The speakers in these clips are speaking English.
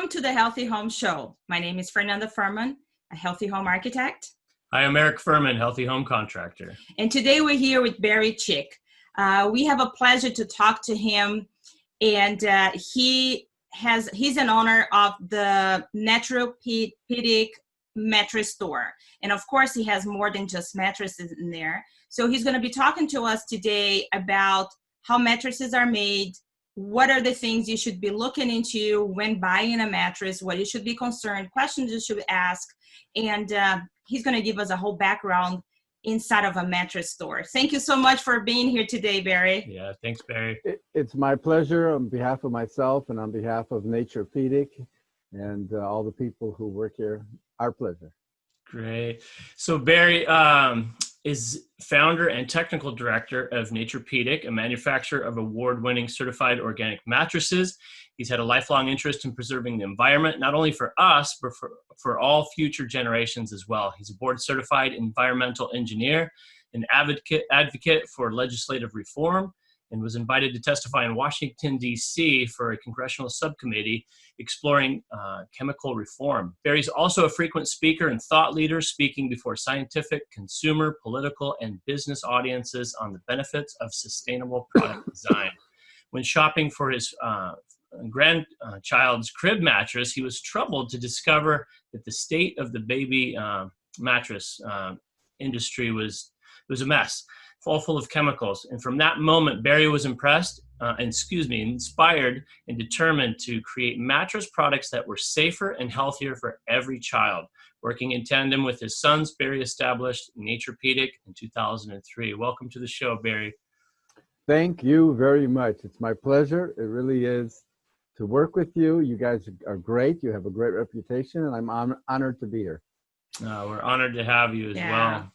to the Healthy Home Show. My name is Fernanda Furman, a healthy home architect. Hi, I'm Eric Furman, healthy home contractor. And today we're here with Barry Cik. We have a pleasure to talk to him, and he's an owner of the Naturepedic mattress store. And of course, he has more than just mattresses in there. So he's going to be talking to us today about how mattresses are made, what are the things you should be looking into when buying a mattress, what you should be concerned, questions you should ask, and he's going to give us a whole background inside of a mattress store. Thank you so much for being here today, Barry. Yeah, thanks, Barry. It's my pleasure on behalf of myself and on behalf of Naturepedic and all the people who work here. Our pleasure. Great. So Barry is founder and technical director of Naturepedic, a manufacturer of award-winning certified organic mattresses. He's had a lifelong interest in preserving the environment, not only for us, but for all future generations as well. He's a board-certified environmental engineer, an advocate for legislative reform, and was invited to testify in Washington, D.C. for a congressional subcommittee exploring chemical reform. Barry's also a frequent speaker and thought leader, speaking before scientific, consumer, political, and business audiences on the benefits of sustainable product design. When shopping for his grandchild's crib mattress, he was troubled to discover that the state of the baby mattress industry was a mess, full of chemicals. And from that moment, Barry was inspired and determined to create mattress products that were safer and healthier for every child. Working in tandem with his sons, Barry established Naturepedic in 2003. Welcome to the show, Barry. Thank you very much. It's my pleasure. It really is to work with you. You guys are great. You have a great reputation, and I'm honored to be here. We're honored to have you as well.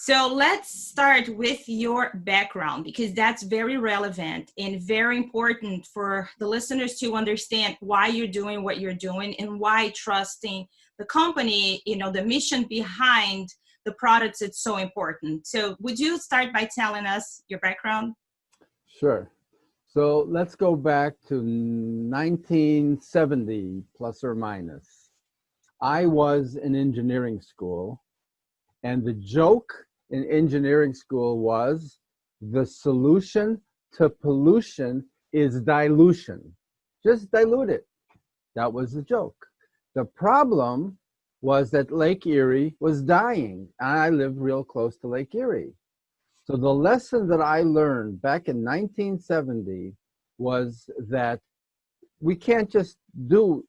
So let's start with your background, because that's very relevant and very important for the listeners to understand why you're doing what you're doing and why trusting the company, the mission behind the products, it's so important. So would you start by telling us your background? Sure. So let's go back to 1970, plus or minus. I was in engineering school, and the joke in engineering school was the solution to pollution is dilution. Just dilute it. That was the joke. The problem was that Lake Erie was dying, and I lived real close to Lake Erie. So the lesson that I learned back in 1970 was that we can't just do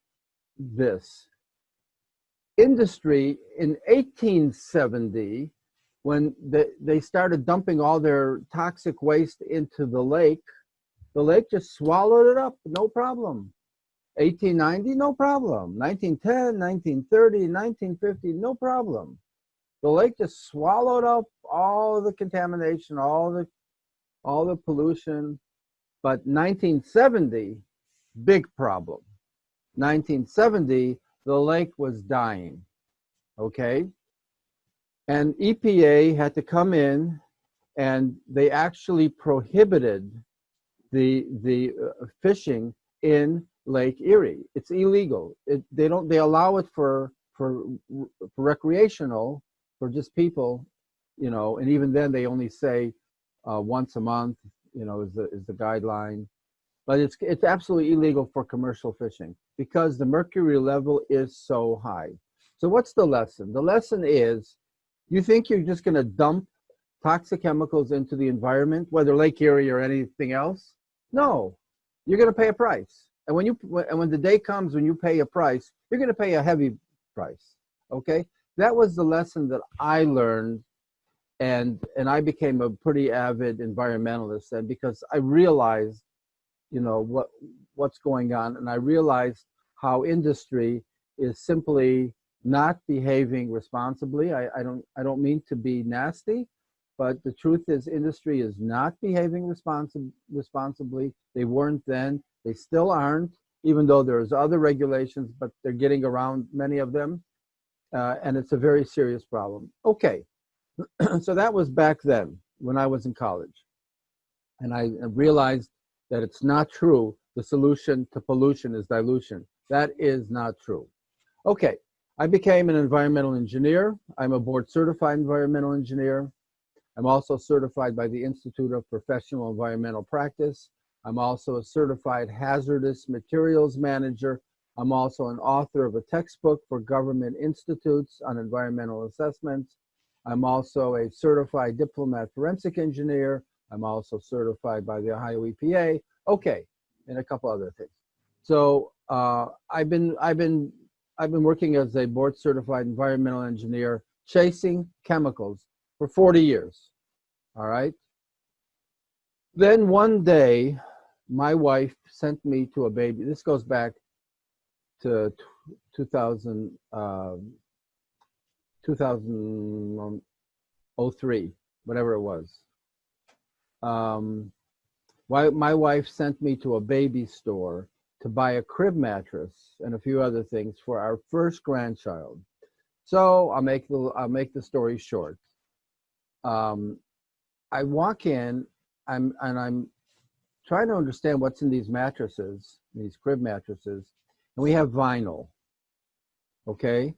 this. Industry in 1870, when they started dumping all their toxic waste into the lake just swallowed it up, no problem. 1890, no problem. 1910, 1930, 1950, no problem. The lake just swallowed up all the contamination, all the pollution. But 1970, big problem. 1970, the lake was dying, okay? And EPA had to come in, and they actually prohibited the fishing in Lake Erie. It's illegal. They allow it for recreational, for just people, and even then they only say once a month, is the guideline. But it's absolutely illegal for commercial fishing because the mercury level is so high. So what's the lesson? The lesson is, you think you're just going to dump toxic chemicals into the environment, whether Lake Erie or anything else? No, you're going to pay a price. And when the day comes when you pay a price, you're going to pay a heavy price. Okay, that was the lesson that I learned, and I became a pretty avid environmentalist. And because I realized, what's going on, and I realized how industry is simply not behaving responsibly. I don't mean to be nasty, but the truth is industry is not behaving responsibly. They weren't then. They still aren't, even though there's other regulations, but they're getting around many of them. And it's a very serious problem. Okay, so that was back then when I was in college. And I realized that it's not true. The solution to pollution is dilution. That is not true. Okay, I became an environmental engineer. I'm a board certified environmental engineer. I'm also certified by the Institute of Professional Environmental Practice. I'm also a certified hazardous materials manager. I'm also an author of a textbook for government institutes on environmental assessments. I'm also a certified diplomat forensic engineer. I'm also certified by the Ohio EPA. Okay, and a couple other things. So I've been working as a board certified environmental engineer chasing chemicals for 40 years. All right. Then one day, my wife sent me to a baby. This goes back to 2003, whatever it was. My wife sent me to a baby store to buy a crib mattress and a few other things for our first grandchild. So I'll make the story short. I walk in, I'm trying to understand what's in these mattresses, these crib mattresses, and we have vinyl. Okay,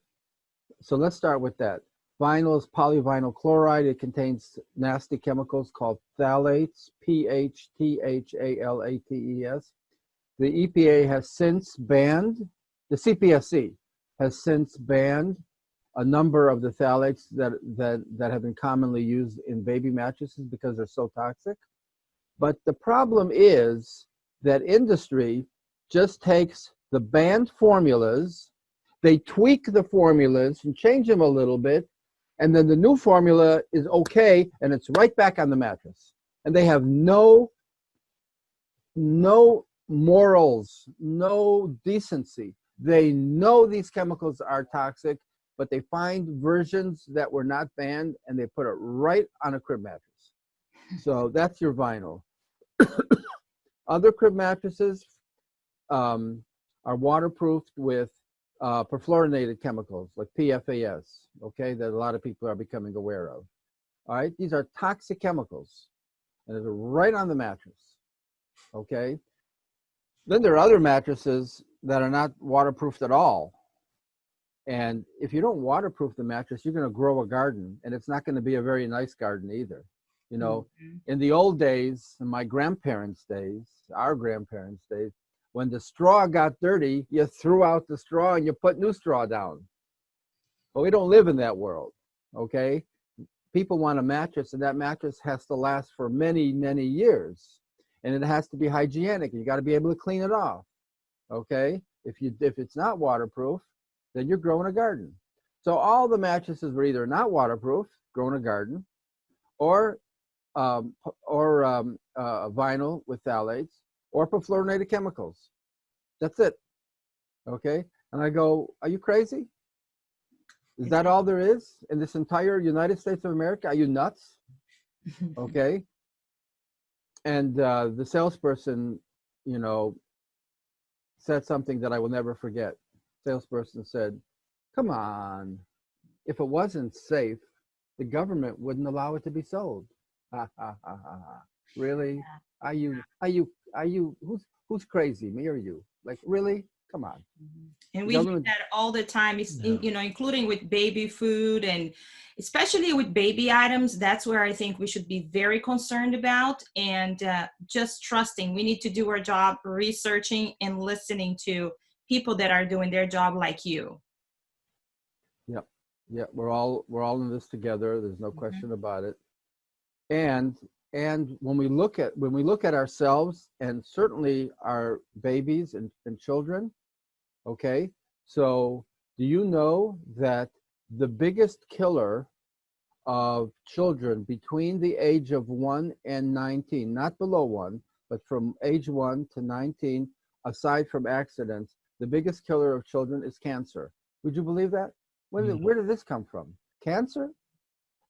so let's start with that. Vinyl is polyvinyl chloride. It contains nasty chemicals called phthalates, PHTHALATES. The EPA has since banned, the CPSC has since banned a number of the phthalates that have been commonly used in baby mattresses because they're so toxic. But the problem is that industry just takes the banned formulas, they tweak the formulas and change them a little bit, and then the new formula is okay, and it's right back on the mattress. And they have no morals, no decency. They know these chemicals are toxic, but they find versions that were not banned, and they put it right on a crib mattress. So that's your vinyl. Other crib mattresses are waterproofed with perfluorinated chemicals like PFAS, okay, that a lot of people are becoming aware of. All right, these are toxic chemicals, and they're right on the mattress, okay? Then there are other mattresses that are not waterproofed at all. And if you don't waterproof the mattress, you're going to grow a garden, and it's not going to be a very nice garden either. You know, in the old days, in my grandparents' days, our grandparents' days, when the straw got dirty, you threw out the straw and you put new straw down. But we don't live in that world, okay? People want a mattress, and that mattress has to last for many, many years. And it has to be hygienic. You got to be able to clean it off, okay? If it's not waterproof, then you're growing a garden. So all the mattresses were either not waterproof, growing a garden, or vinyl with phthalates, or perfluorinated chemicals. That's it, okay? And I go, are you crazy? Is that all there is in this entire United States of America? Are you nuts? Okay. And the salesperson, you know, said something that I will never forget. Salesperson said, come on, if it wasn't safe, the government wouldn't allow it to be sold. Ha, ha, ha, ha, ha. Really? Are you, who's crazy, me or you? Like, really? Come on. And we hear that all the time, you know, including with baby food, and especially with baby items. That's where I think we should be very concerned about, and just trusting. We need to do our job, researching and listening to people that are doing their job like you. Yep. Yeah, we're all in this together. There's no question about it. And when we look at ourselves, and certainly our babies and children, okay, so do you know that the biggest killer of children between the age of 1 and 19, not below 1, but from age 1 to 19, aside from accidents, the biggest killer of children is cancer? Would you believe that? Where did this come from? Cancer?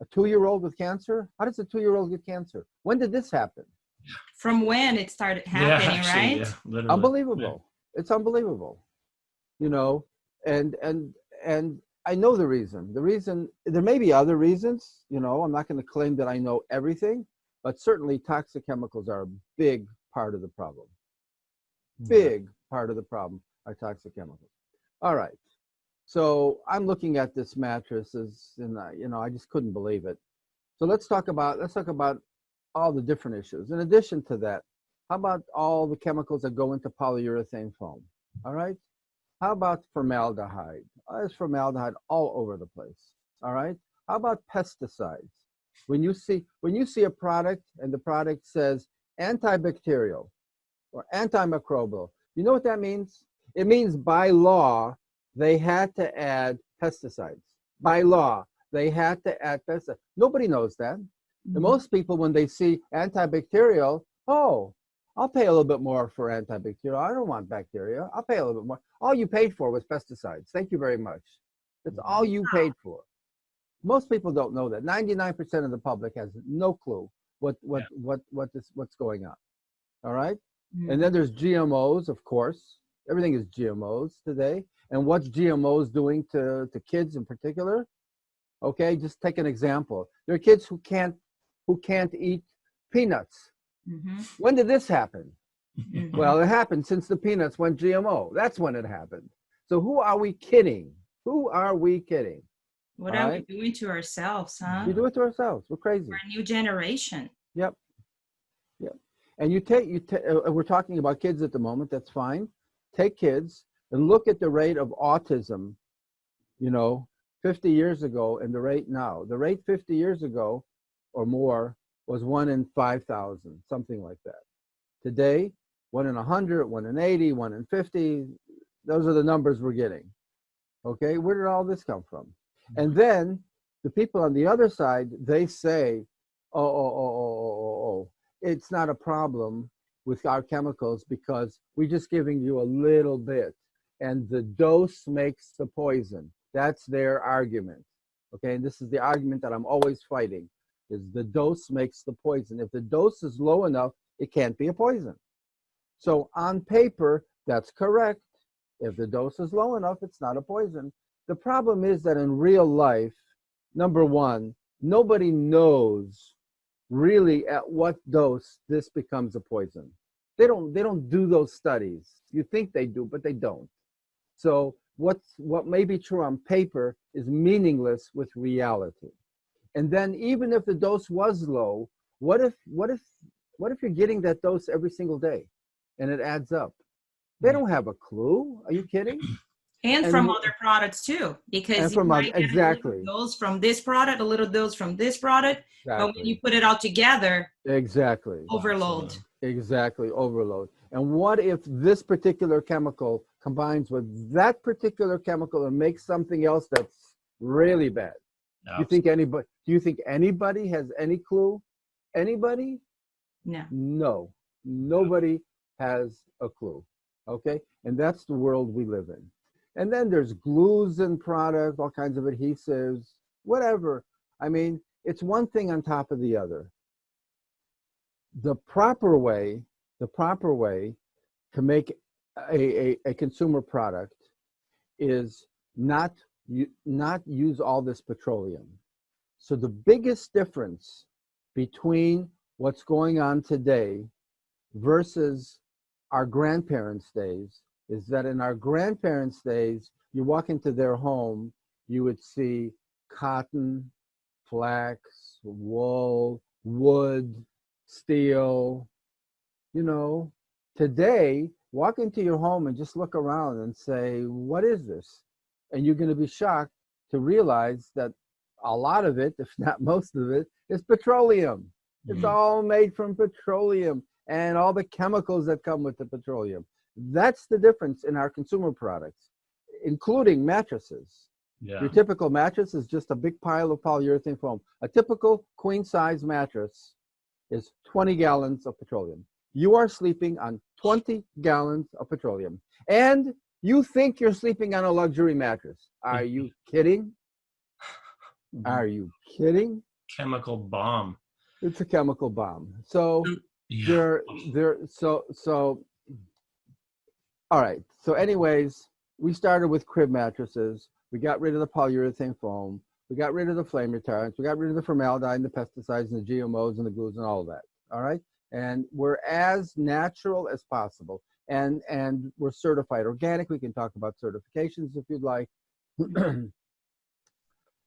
A 2-year-old with cancer? How does a 2-year-old get cancer? When did this happen? From when it started happening, right? Yeah, literally. Unbelievable. Yeah. It's unbelievable. You know, and I know the reason. The reason, there may be other reasons, you know, I'm not going to claim that I know everything, but certainly toxic chemicals are a big part of the problem. Big part of the problem. are toxic chemicals. All right. So I'm looking at this mattress and I just couldn't believe it. So let's talk about all the different issues. In addition to that, how about all the chemicals that go into polyurethane foam? All right. How about formaldehyde? There's formaldehyde all over the place. All right. How about pesticides? When you see a product and the product says antibacterial or antimicrobial, you know what that means? It means by law they had to add pesticides. By law, they had to add pesticides. Nobody knows that. And most people, when they see antibacterial, oh, I'll pay a little bit more for antibacterial. I don't want bacteria. I'll pay a little bit more. All you paid for was pesticides. Thank you very much. That's all you paid for. Most people don't know that. 99% of the public has no clue what's going on. All right? And then there's GMOs, of course. Everything is GMOs today. And what's GMOs doing to kids in particular? Okay, just take an example. There are kids who can't eat peanuts. When did this happen? Well, it happened since the peanuts went GMO. That's when it happened. So who are we kidding? Who are we kidding? What are we doing to ourselves, huh? We do it to ourselves. We're crazy. We're a new generation. Yep. And we're talking about kids at the moment. That's fine. Take kids and look at the rate of autism, 50 years ago and the rate now. The rate 50 years ago or more was 1 in 5,000, something like that. Today, 1 in 100, 1 in 80, 1 in 50. Those are the numbers we're getting. Okay, where did all this come from? And then the people on the other side, they say, oh, it's not a problem with our chemicals because we're just giving you a little bit. And the dose makes the poison. That's their argument. Okay, and this is the argument that I'm always fighting, is the dose makes the poison. If the dose is low enough, it can't be a poison. So on paper, that's correct. If the dose is low enough, it's not a poison. The problem is that in real life, number one, nobody knows really at what dose this becomes a poison. They don't do those studies. You think they do, but they don't. So what may be true on paper is meaningless with reality. And then even if the dose was low, what if you're getting that dose every single day and it adds up? They don't have a clue. Are you kidding? And from other products too, because you might get a little dose from this product, a little dose from this product, but when you put it all together, overload. Exactly, overload. And what if this particular chemical combines with that particular chemical and makes something else that's really bad? No. Do you think anybody has any clue? Anybody? No. No. Nobody has a clue. Okay? And that's the world we live in. And then there's glues in products, all kinds of adhesives, whatever. I mean, it's one thing on top of the other. The proper way to make a consumer product is not use all this petroleum. So the biggest difference between what's going on today versus our grandparents' days is that in our grandparents' days, you walk into their home, you would see cotton, flax, wool, wood, steel. Today, walk into your home and just look around and say, what is this? And you're going to be shocked to realize that a lot of it, if not most of it, is petroleum. It's all made from petroleum and all the chemicals that come with the petroleum. That's the difference in our consumer products, including mattresses. Yeah. Your typical mattress is just a big pile of polyurethane foam. A typical queen-size mattress is 20 gallons of petroleum. You are sleeping on 20 gallons of petroleum. And you think you're sleeping on a luxury mattress. Are you kidding? Are you kidding? Chemical bomb. It's a chemical bomb. So all right. So anyways, we started with crib mattresses. We got rid of the polyurethane foam. We got rid of the flame retardants. We got rid of the formaldehyde and the pesticides and the GMOs and the glues and all of that. All right. And we're as natural as possible. and we're certified organic. We can talk about certifications if you'd like.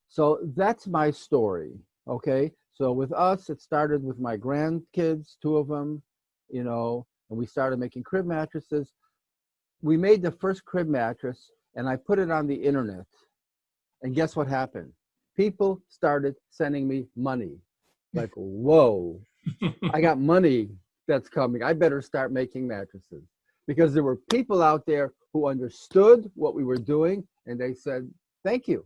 So that's my story. Okay. So with us, it started with my grandkids, two of them, you know, and we started making crib mattresses. We made the first crib mattress and I put it on the internet. And guess what happened? People started sending me money. Like, whoa, I got money that's coming. I better start making mattresses. Because there were people out there who understood what we were doing and they said, thank you.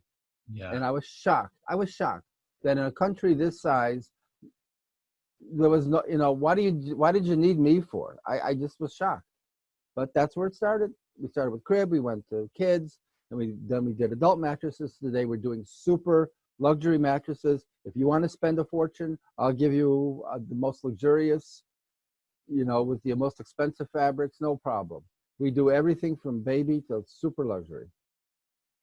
Yeah. And I was shocked. I was shocked that in a country this size, there was no, you know, why did you need me for? I just was shocked. But that's where it started. We started with crib, we went to kids, and then we did adult mattresses. Today we're doing super luxury mattresses. If you want to spend a fortune, I'll give you the most luxurious, you know, with the most expensive fabrics, no problem. We do everything from baby to super luxury.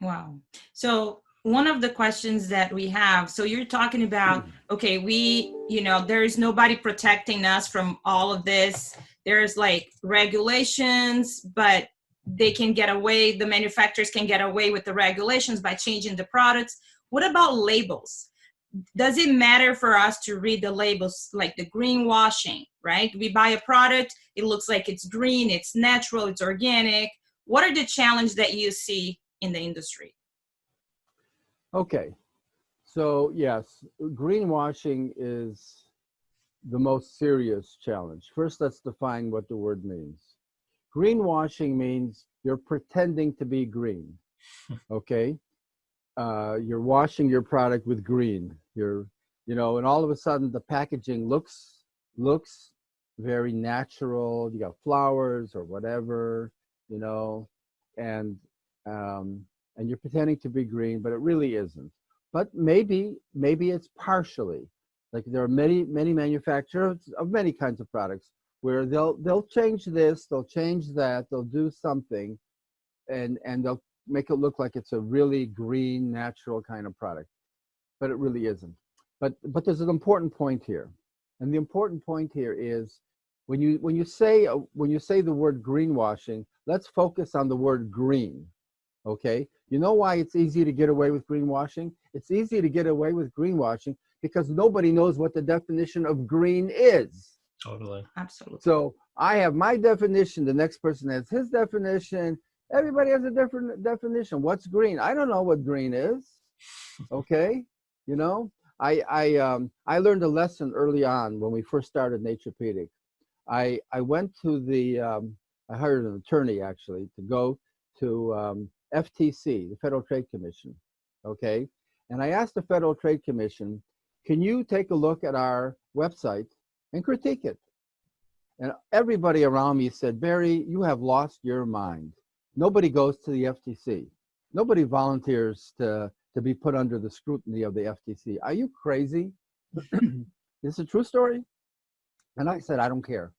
Wow. So one of the questions that we have, so you're talking about, okay, you know, there is nobody protecting us from all of this. There's like regulations, but they can get away, the manufacturers can get away with the regulations by changing the products. What about labels? Does it matter for us to read the labels, like the greenwashing, right? We buy a product, it looks like it's green, it's natural, it's organic. What are the challenges that you see in the industry? Okay, so yes, greenwashing is the most serious challenge. First, let's define what the word means. Greenwashing means you're pretending to be green, okay? You're washing your product with green. You know, and all of a sudden the packaging looks very natural. You got flowers or whatever, you know, and you're pretending to be green, but it really isn't. But maybe it's partially. Like there are many manufacturers of many kinds of products where they'll change this, they'll change that, they'll do something, and they'll make it look like it's a really green, natural kind of product, but it really isn't. But there's an important point here, and the important point here is when you say the word greenwashing, let's focus on the word green. Okay, you know why it's easy to get away with greenwashing? It's easy to get away with greenwashing because nobody knows what the definition of green is. Totally. Absolutely. So I have my definition, the next person has his definition. Everybody has a different definition. What's green? I don't know what green is. Okay, you know, I learned a lesson early on when we first started Naturepedic. I went to I hired an attorney actually to go to FTC, the Federal Trade Commission. Okay, and I asked the Federal Trade Commission, can you take a look at our website and critique it? And everybody around me said, Barry, you have lost your mind. Nobody goes to the FTC. Nobody volunteers to be put under the scrutiny of the FTC. Are you crazy? This is a true story. And I said, I don't care.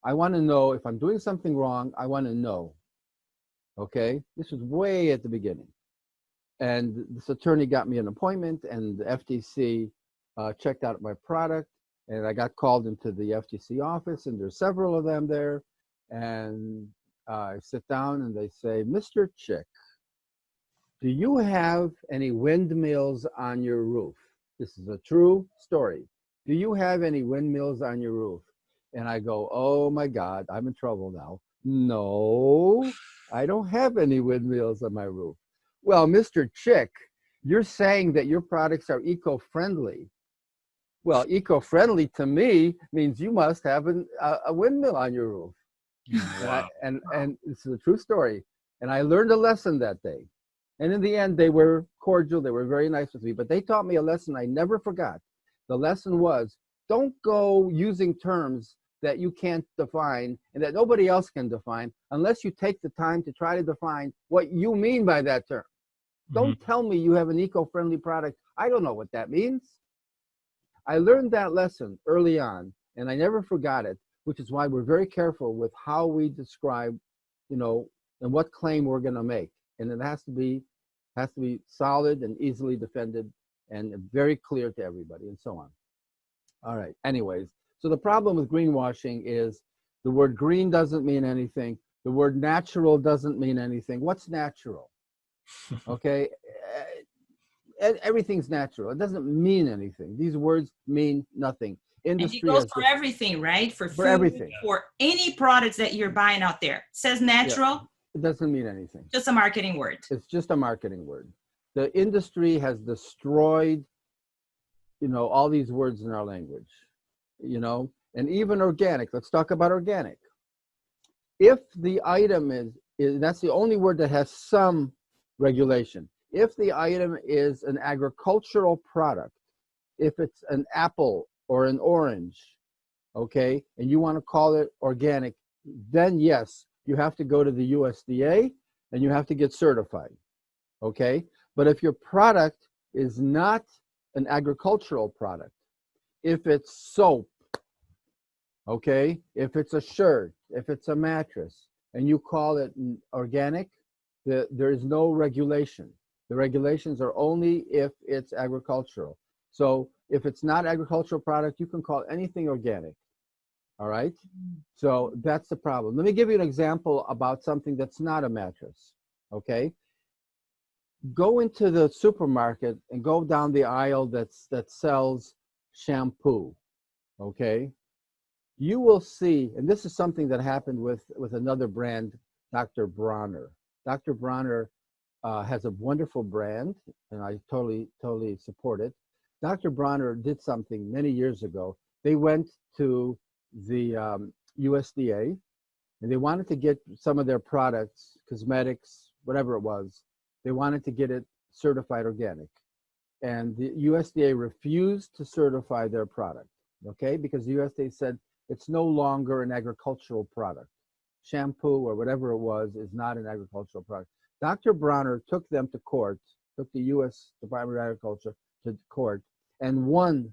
I want to know if I'm doing something wrong. I want to know. Okay. This was way at the beginning. And this attorney got me an appointment, and the FTC checked out my product. And I got called into the FTC office, and there's several of them there. And I sit down and they say, Mr. Cik, do you have any windmills on your roof? This is a true story. Do you have any windmills on your roof? And I go, oh my God, I'm in trouble now. No, I don't have any windmills on my roof. Well, Mr. Cik, you're saying that your products are eco-friendly. Well, eco-friendly to me means you must have a windmill on your roof. Wow. And this is a true story. And I learned a lesson that day. And in the end, they were cordial. They were very nice with me. But they taught me a lesson I never forgot. The lesson was, don't go using terms that you can't define and that nobody else can define unless you take the time to try to define what you mean by that term. Don't tell me you have an eco-friendly product. I don't know what that means. I learned that lesson early on, and I never forgot it, which is why we're very careful with how we describe, you know, and what claim we're going to make. And it has to be solid and easily defended and very clear to everybody and so on. All right. Anyways, so the problem with greenwashing is the word green doesn't mean anything. The word natural doesn't mean anything. What's natural? Okay, everything's natural. It doesn't mean anything. These words mean nothing. Industry and it goes for everything, right? For food, everything. for any products that you're buying out there. It says natural. Yeah. It doesn't mean anything. Just a marketing word. It's just a marketing word. The industry has destroyed, all these words in our language, and even organic. Let's talk about organic. If the item is that's the only word that has some regulation. If the item is an agricultural product, if it's an apple or an orange, okay, and you want to call it organic, then yes, you have to go to the USDA and you have to get certified, okay? But if your product is not an agricultural product, if it's soap, okay, if it's a shirt, if it's a mattress, and you call it organic, there is no regulation. The regulations are only if it's agricultural. So if it's not agricultural product, you can call anything organic. All right? So that's the problem. Let me give you an example about something that's not a mattress. Okay? Go into the supermarket and go down the aisle that sells shampoo. Okay? You will see, and this is something that happened with another brand, Dr. Bronner. Dr. Bronner has a wonderful brand, and I totally support it. Dr. Bronner did something many years ago. They went to the USDA, and they wanted to get some of their products, cosmetics, whatever it was, they wanted to get it certified organic. And the USDA refused to certify their product, okay? Because the USDA said it's no longer an agricultural product. Shampoo or whatever it was is not an agricultural product. Dr. Bronner took them to court, took the U.S. Department of Agriculture to court, and won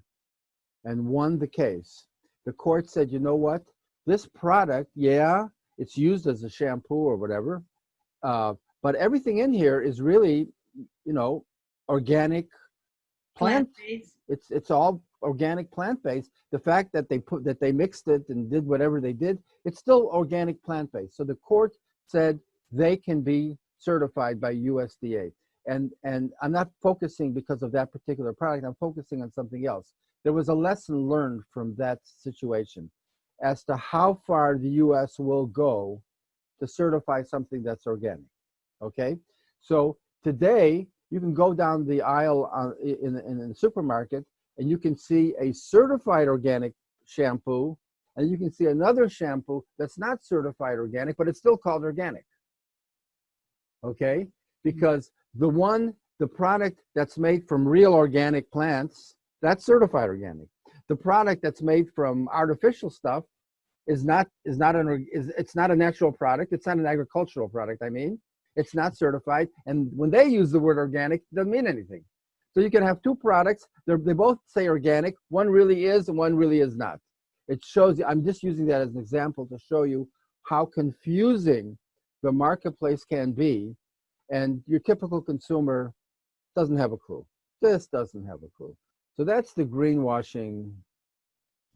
the case. The court said, you know what? This product, yeah, it's used as a shampoo or whatever, but everything in here is really, organic plant-based. It's all organic plant-based. The fact that they mixed it and did whatever they did, it's still organic plant-based. So the court said they can be certified by USDA. And I'm not focusing because of that particular product. I'm focusing on something else. There was a lesson learned from that situation as to how far the U.S. will go to certify something that's organic. Okay? So today, you can go down the aisle in the supermarket and you can see a certified organic shampoo, and you can see another shampoo that's not certified organic, but it's still called organic. Okay? Because the product that's made from real organic plants, that's certified organic. The product that's made from artificial stuff it's not a natural product. It's not an agricultural product. I mean, it's not certified. And when they use the word organic, it doesn't mean anything. So you can have two products. They both say organic. One really is and one really is not. It shows you, I'm just using that as an example to show you how confusing the marketplace can be. And your typical consumer doesn't have a clue. Just doesn't have a clue. So that's the greenwashing,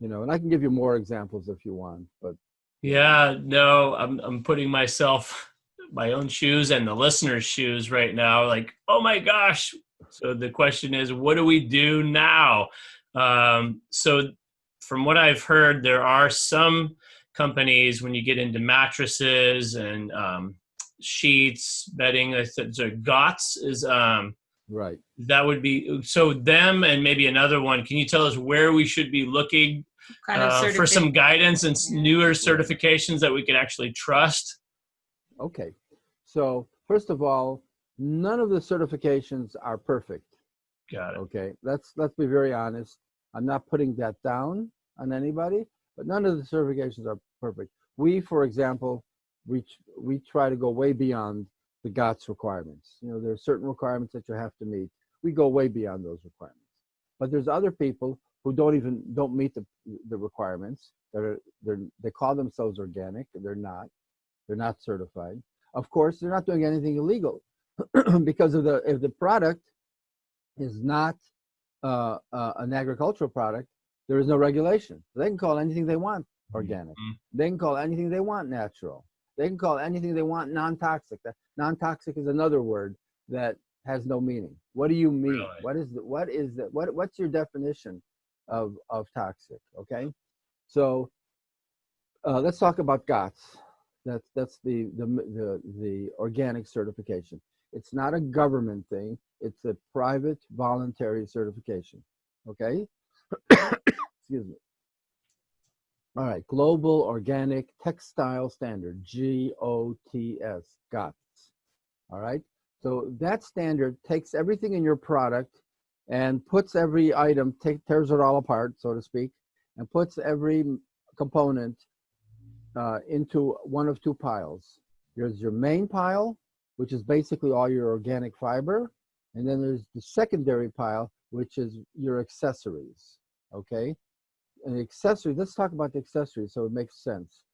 and I can give you more examples if you want, but. Yeah, no, I'm putting myself, my own shoes and the listeners' shoes right now, like, oh my gosh. So the question is, what do we do now? So from what I've heard, there are some companies when you get into mattresses and sheets, bedding, so GOTS is, right. That would be, so them and maybe another one. Can you tell us where we should be looking for some guidance and newer certifications that we can actually trust? Okay. So first of all, none of the certifications are perfect. Got it. Okay. Let's be very honest. I'm not putting that down on anybody, but none of the certifications are perfect. We, for example, we try to go way beyond the GOTS requirements. There are certain requirements that you have to meet. We go way beyond those requirements. But there's other people who don't meet the requirements. They call themselves organic. They're not. They're not certified. Of course, they're not doing anything illegal because if the product is not an agricultural product, there is no regulation. They can call anything they want organic. Mm-hmm. They can call anything they want natural. They can call anything they want non-toxic. Non-toxic is another word that has no meaning. What do you mean? Really? What's your definition of toxic? Okay, so let's talk about GOTS. That's the organic certification. It's not a government thing. It's a private voluntary certification. Okay, excuse me. All right, Global Organic Textile Standard, GOTS, GOTS. All right, so that standard takes everything in your product and puts every item, tears it all apart, so to speak, and puts every component into one of two piles. There's your main pile, which is basically all your organic fiber, and then there's the secondary pile, which is your accessories, okay? And the accessories, let's talk about the accessories so it makes sense.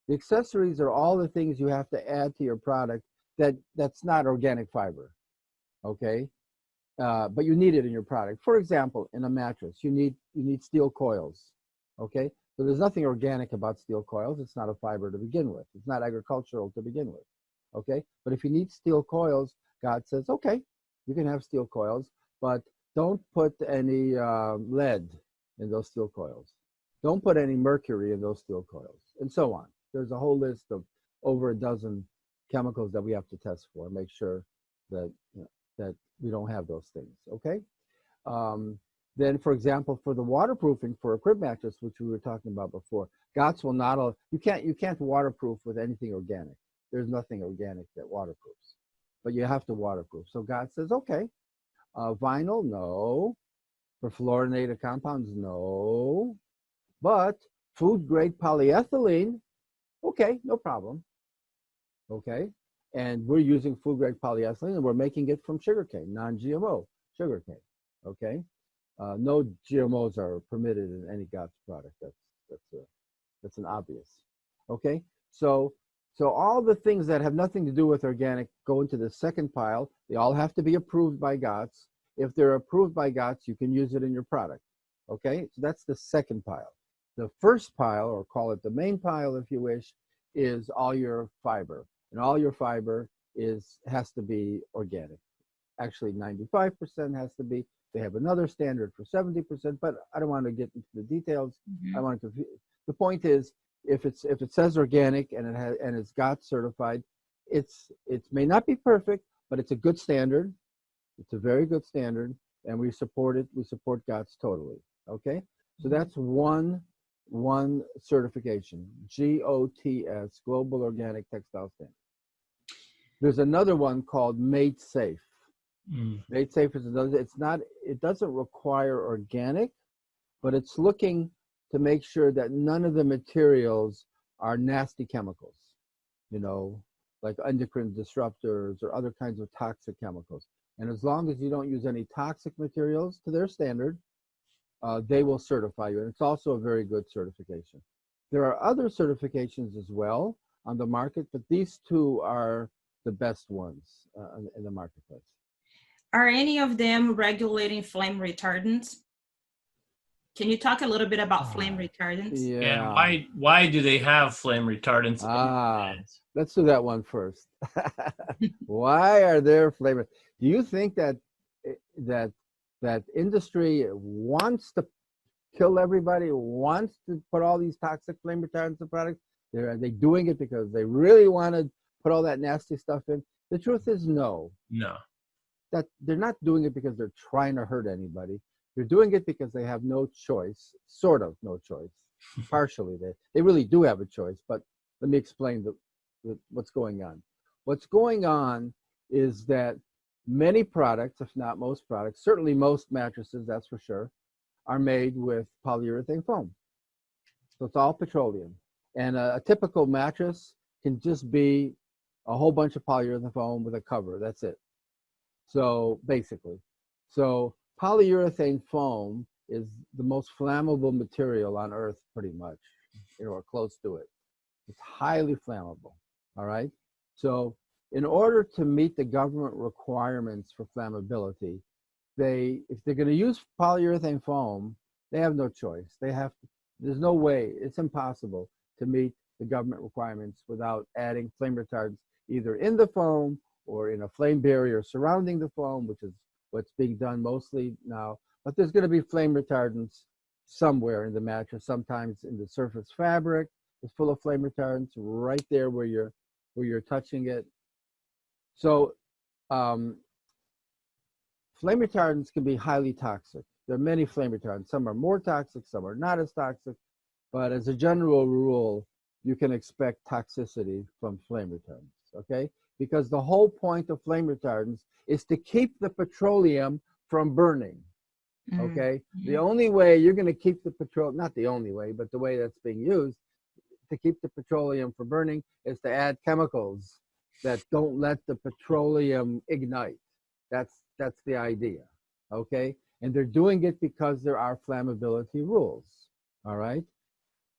The accessories are all the things you have to add to your product that's not organic fiber, okay? But you need it in your product. For example, in a mattress, you need steel coils, okay? So there's nothing organic about steel coils. It's not a fiber to begin with. It's not agricultural to begin with, okay? But if you need steel coils, God says, okay, you can have steel coils, but don't put any lead in those steel coils. Don't put any mercury in those steel coils, and so on. There's a whole list of over a dozen chemicals that we have to test for, make sure that, that we don't have those things, okay? Then, for example, for the waterproofing for a crib mattress, which we were talking about before, GOTS will not, you can't waterproof with anything organic. There's nothing organic that waterproofs, but you have to waterproof. So GOTS says, okay, vinyl, no. Perfluorinated compounds, no. But food grade polyethylene, okay, no problem. Okay, and we're using food grade polyethylene, and we're making it from sugarcane, non-GMO sugarcane. Okay, no GMOs are permitted in any GOTS product. That's an obvious. Okay, so all the things that have nothing to do with organic go into the second pile. They all have to be approved by GOTS. If they're approved by GOTS, you can use it in your product. Okay, so that's the second pile. The first pile, or call it the main pile if you wish, is all your fiber. And all your fiber has to be organic. Actually, 95% has to be. They have another standard for 70%, but I don't want to get into the details. I want to. The point is, if it says organic and it's GOTS certified, it may not be perfect, but it's a good standard. It's a very good standard, and we support it. We support GOTS totally. Okay, so that's one certification, GOTS, Global Organic Textile Standard. There's another one called Made Safe. Made Safe is another. It doesn't require organic, but it's looking to make sure that none of the materials are nasty chemicals, like endocrine disruptors or other kinds of toxic chemicals. And as long as you don't use any toxic materials to their standard, they will certify you. And it's also a very good certification. There are other certifications as well on the market, but these two are the best ones in the marketplace. Are any of them regulating flame retardants? Can you talk a little bit about flame retardants? Yeah. And why do they have flame retardants? Let's do that one first. Why are there flame? Do you think that industry wants to kill everybody, wants to put all these toxic flame retardants in products? Are they doing it because they really want to put all that nasty stuff in? The truth is no. No. That they're not doing it because they're trying to hurt anybody. They're doing it because they have no choice, sort of no choice. Partially, they really do have a choice, but let me explain what's going on. What's going on is that many products, if not most products, certainly most mattresses, that's for sure, are made with polyurethane foam. So it's all petroleum. And a typical mattress can just be a whole bunch of polyurethane foam with a cover. That's it. So basically, polyurethane foam is the most flammable material on earth, pretty much, or close to it. It's highly flammable, all right? So in order to meet the government requirements for flammability, if they're going to use polyurethane foam, they have no choice. There's no way, it's impossible to meet the government requirements without adding flame retardants either in the foam or in a flame barrier surrounding the foam, which is what's being done mostly now. But there's going to be flame retardants somewhere in the mattress, sometimes in the surface fabric. It's full of flame retardants right there where you're touching it. So flame retardants can be highly toxic. There are many flame retardants. Some are more toxic, some are not as toxic. But as a general rule, you can expect toxicity from flame retardants, okay? Because the whole point of flame retardants is to keep the petroleum from burning, okay? The only way you're going to keep the petroleum, not the only way, but the way that's being used to keep the petroleum from burning is to add chemicals that don't let the petroleum ignite. That's the idea, okay? And they're doing it because there are flammability rules, all right?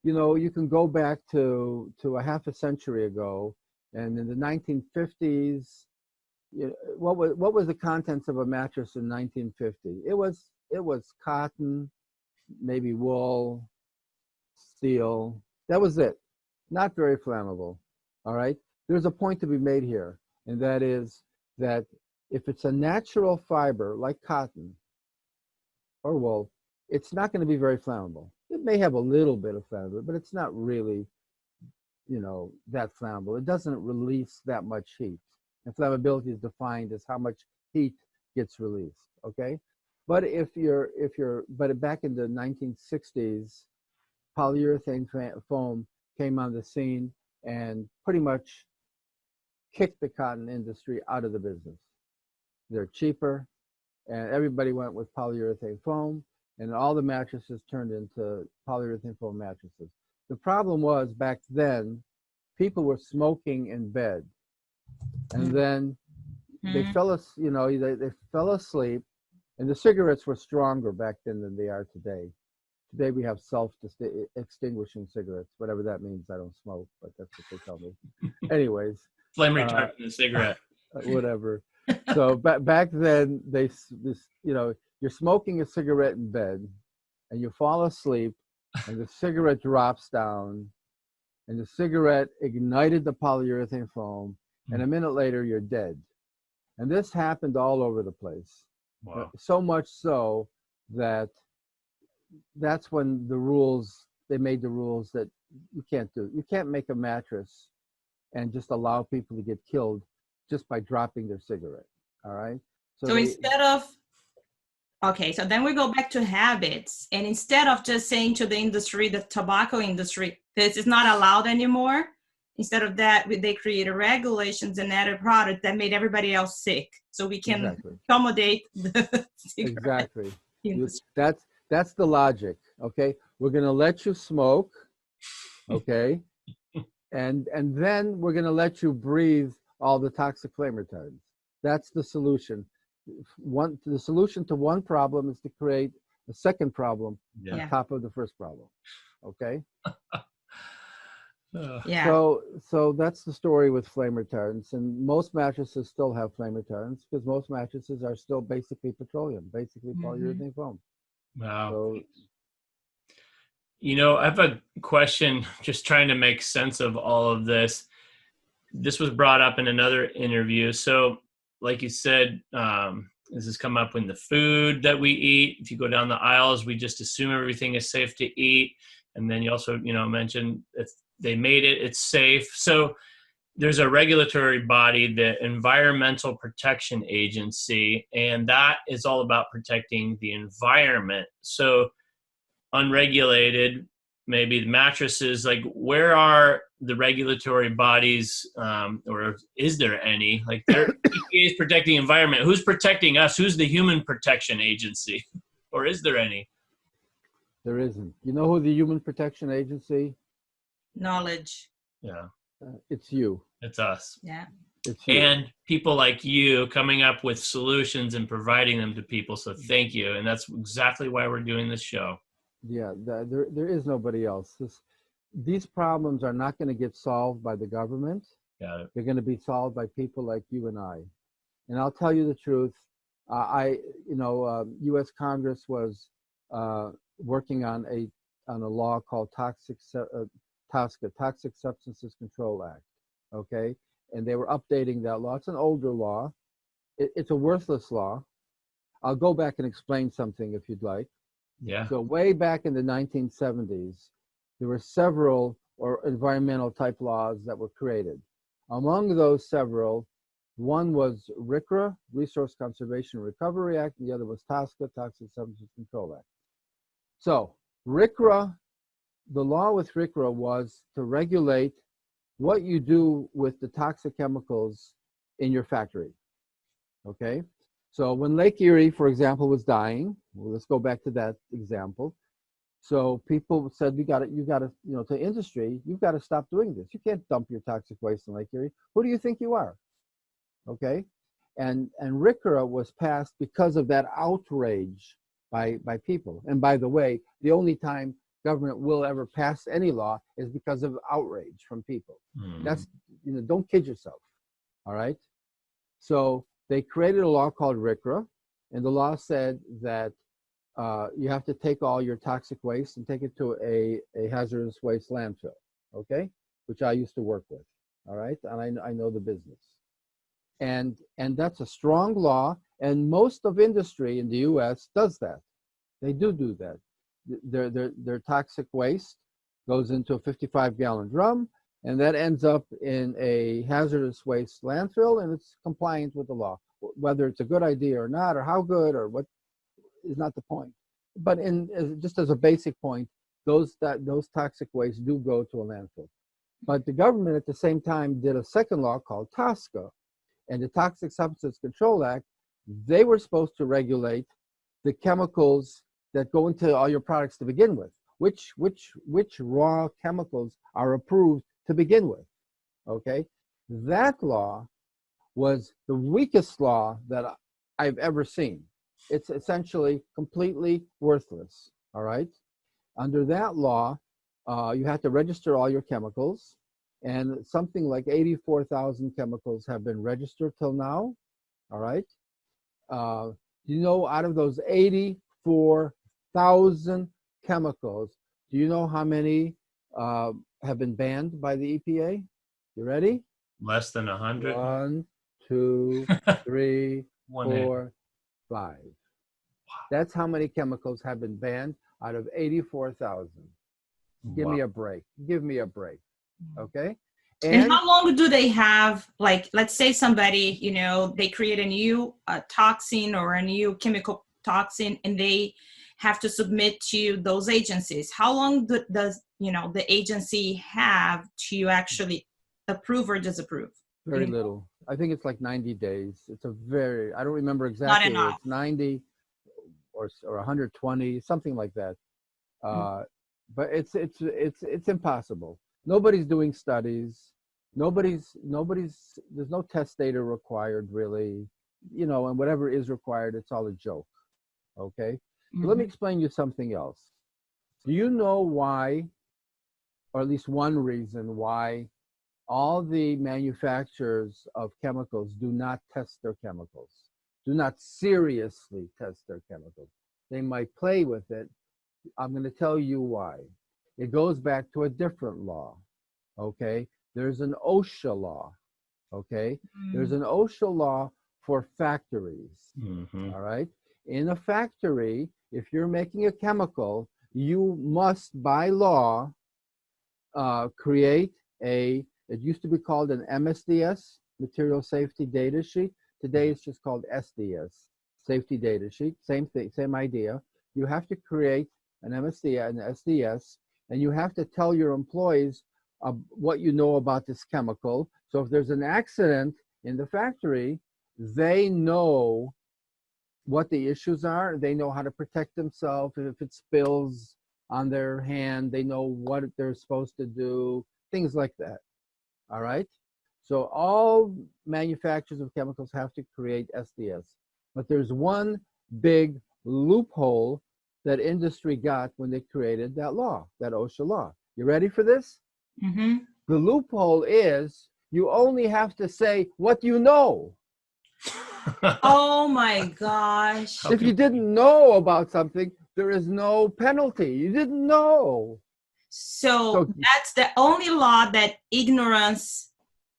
You know, you can go back to a half a century ago, and in the 1950s, what was the contents of a mattress in 1950? It was cotton, maybe wool, steel. That was it. Not very flammable. All right. There's a point to be made here, and that is that if it's a natural fiber like cotton or wool, it's not going to be very flammable. It may have a little bit of flammability, but it's not really, you know, that flammable. It doesn't release that much heat. And flammability is defined as how much heat gets released, okay? But but back in the 1960s, polyurethane foam came on the scene and pretty much kicked the cotton industry out of the business. They're cheaper, and everybody went with polyurethane foam, and all the mattresses turned into polyurethane foam mattresses. The problem was back then, people were smoking in bed, and then they fell asleep, and the cigarettes were stronger back then than they are today. Today we have self-extinguishing cigarettes, whatever that means. I don't smoke, but that's what they tell me. Anyways, flame retardant in the cigarette. Whatever. So back then, you're smoking a cigarette in bed, and you fall asleep, and the cigarette drops down, and the cigarette ignited the polyurethane foam, and a minute later, you're dead. And this happened all over the place. Wow. So much so that that's when they made the rules that you can't make a mattress and just allow people to get killed just by dropping their cigarette, all right? So so then we go back to habits, and instead of just saying to the industry, the tobacco industry, this is not allowed anymore, instead of that, they created regulations and added product that made everybody else sick, so we can accommodate the cigarette industry. That's the logic, okay? We're gonna let you smoke, okay? and then we're gonna let you breathe all the toxic flame retardants. That's the solution. The solution to one problem is to create a second problem on top of the first problem, okay? So that's the story with flame retardants, and most mattresses still have flame retardants because most mattresses are still basically petroleum, basically polyurethane foam. Wow. So, you know, I have a question, just trying to make sense of all of this. This was brought up in another interview. So, like you said, this has come up in the food that we eat. If you go down the aisles, we just assume everything is safe to eat. And then you also, mentioned if they made it, it's safe. So there's a regulatory body, the Environmental Protection Agency, and that is all about protecting the environment. So unregulated, maybe the mattresses, like where are the regulatory bodies, or is there any? Like EPA is protecting the environment. Who's protecting us? Who's the Human Protection Agency? Or is there any? There isn't. You know who the Human Protection Agency? Knowledge. Yeah. It's you. It's us. Yeah. It's you. And people like you coming up with solutions and providing them to people. So thank you. And that's exactly why we're doing this show. Yeah, there is nobody else. These problems are not going to get solved by the government. Got it. They're going to be solved by people like you and I. And I'll tell you the truth. U.S. Congress was working on a law called TSCA, Toxic Substances Control Act, okay? And they were updating that law. It's an older law. It's a worthless law. I'll go back and explain something if you'd like. Yeah. So way back in the 1970s, there were several environmental type laws that were created. Among those several, one was RCRA, Resource Conservation and Recovery Act, and the other was TSCA, Toxic Substances Control Act. So RCRA, the law with RCRA was to regulate what you do with the toxic chemicals in your factory, okay? So when Lake Erie, for example, was dying, well, let's go back to that example. So people said, you got to, to industry, you've got to stop doing this. You can't dump your toxic waste in Lake Erie. Who do you think you are? Okay, and RCRA was passed because of that outrage by people. And by the way, the only time government will ever pass any law is because of outrage from people. That's, don't kid yourself. All right. So they created a law called RCRA, and the law said that you have to take all your toxic waste and take it to a hazardous waste landfill, okay, which I used to work with, all right, and I know the business. And that's a strong law, and most of industry in the U.S. does that. They do that. Their toxic waste goes into a 55-gallon drum, and that ends up in a hazardous waste landfill, and it's compliant with the law. Whether it's a good idea or not, or how good or what, is not the point. But just as a basic point, those toxic wastes do go to a landfill. But the government at the same time did a second law called TSCA, and the Toxic Substances Control Act. They were supposed to regulate the chemicals that go into all your products to begin with. Which raw chemicals are approved to begin with? Okay, that law was the weakest law that I've ever seen. It's essentially completely worthless, all right? Under that law, you have to register all your chemicals, and something like 84,000 chemicals have been registered till now, all right? Out of those 84,000 chemicals, do you know how many have been banned by the EPA? You ready? Less than 100? 1, 2, 3, 4, 5. That's how many chemicals have been banned out of 84,000. Give me a break. Give me a break. Okay? And how long do they have, like, let's say somebody, they create a new toxin or a new chemical toxin, and they have to submit to those agencies. How long does, the agency have to actually approve or disapprove? Very little. I think it's like 90 days. It's I don't remember exactly. Not enough. It's 90 or 120, something like that. But it's impossible. Nobody's doing studies. There's no test data required really, and whatever is required, it's all a joke. Okay. So let me explain you something else. Do you know why, or at least one reason why, all the manufacturers of chemicals do not test their chemicals, do not seriously test their chemicals? They might play with it. I'm going to tell you why. It goes back to a different law, okay? There's an OSHA law, okay? There's an OSHA law for factories, all right? In a factory, if you're making a chemical, you must, by law, create it used to be called an MSDS, Material Safety Data Sheet. Today it's just called SDS, Safety Data Sheet. Same thing, same idea. You have to create an MSDS, an SDS, and you have to tell your employees what you know about this chemical. So if there's an accident in the factory, they know what the issues are. They know how to protect themselves. If it spills on their hand, they know what they're supposed to do, things like that. All right? So all manufacturers of chemicals have to create SDS. But there's one big loophole that industry got when they created that law, that OSHA law. You ready for this? The loophole is you only have to say what you know. Oh my gosh. If you didn't know about something, there is no penalty. You didn't know. So that's the only law that ignorance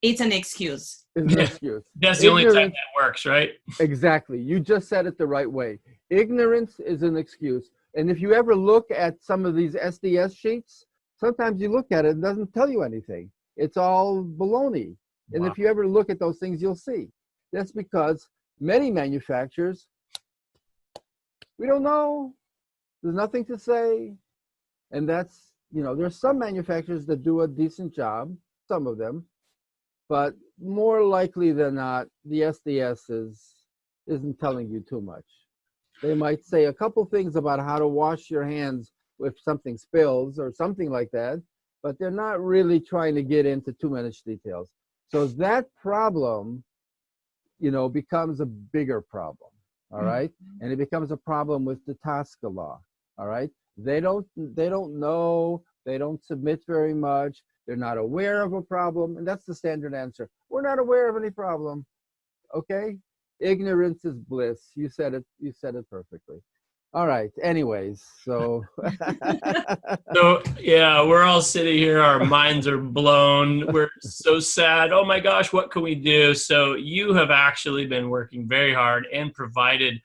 is an excuse. Is an excuse. That's the only time that works, right? Exactly. You just said it the right way. Ignorance is an excuse. And if you ever look at some of these SDS sheets, sometimes you look at it, it doesn't tell you anything. It's all baloney. And if you ever look at those things, you'll see. That's because many manufacturers, we don't know. There's nothing to say. And that's, there's some manufacturers that do a decent job, some of them, but more likely than not, the SDS isn't telling you too much. They might say a couple things about how to wash your hands if something spills or something like that, but they're not really trying to get into too much details. So that problem, becomes a bigger problem, all right? And it becomes a problem with the THHS law, all right? They don't know, they don't submit very much, they're not aware of a problem, and that's the standard answer. We're not aware of any problem, okay? Ignorance is bliss. You said it perfectly. All right, anyways, so. So, yeah, we're all sitting here, our minds are blown. We're so sad. Oh my gosh, what can we do? So you have actually been working very hard and provided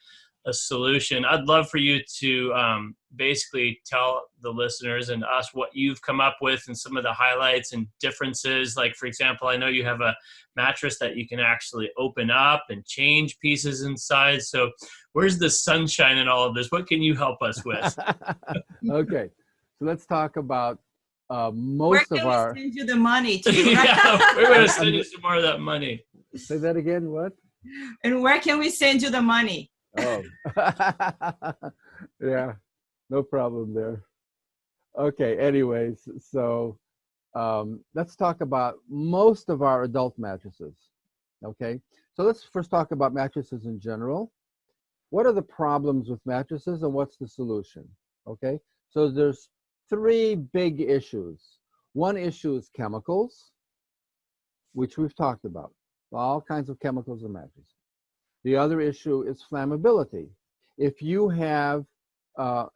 a solution. I'd love for you to basically tell the listeners and us what you've come up with and some of the highlights and differences. Like, for example, I know you have a mattress that you can actually open up and change pieces inside. So where's the sunshine in all of this? What can you help us with? Okay, so let's talk about most of our. Where can we send you the money to? Yeah, we're going to send you some more of that money. Say that again, what? And where can we send you the money? Oh, yeah, no problem there. Okay, anyways, so let's talk about most of our adult mattresses. Okay, so let's first talk about mattresses in general. What are the problems with mattresses and what's the solution? Okay, so there's three big issues. One issue is chemicals, which we've talked about, all kinds of chemicals in mattresses. The other issue is flammability. If you have a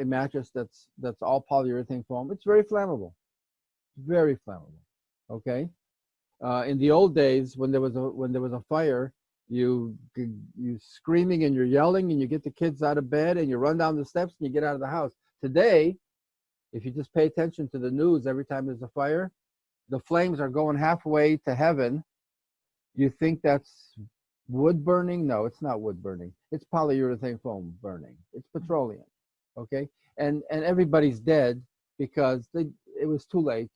mattress that's all polyurethane foam, it's very flammable, very flammable. Okay. In the old days, when there was a fire, you screaming and you're yelling and you get the kids out of bed and you run down the steps and you get out of the house. Today, if you just pay attention to the news, every time there's a fire, the flames are going halfway to heaven. You think that's wood burning? No, it's not wood burning. It's polyurethane foam burning. It's petroleum, okay? And everybody's dead because it was too late.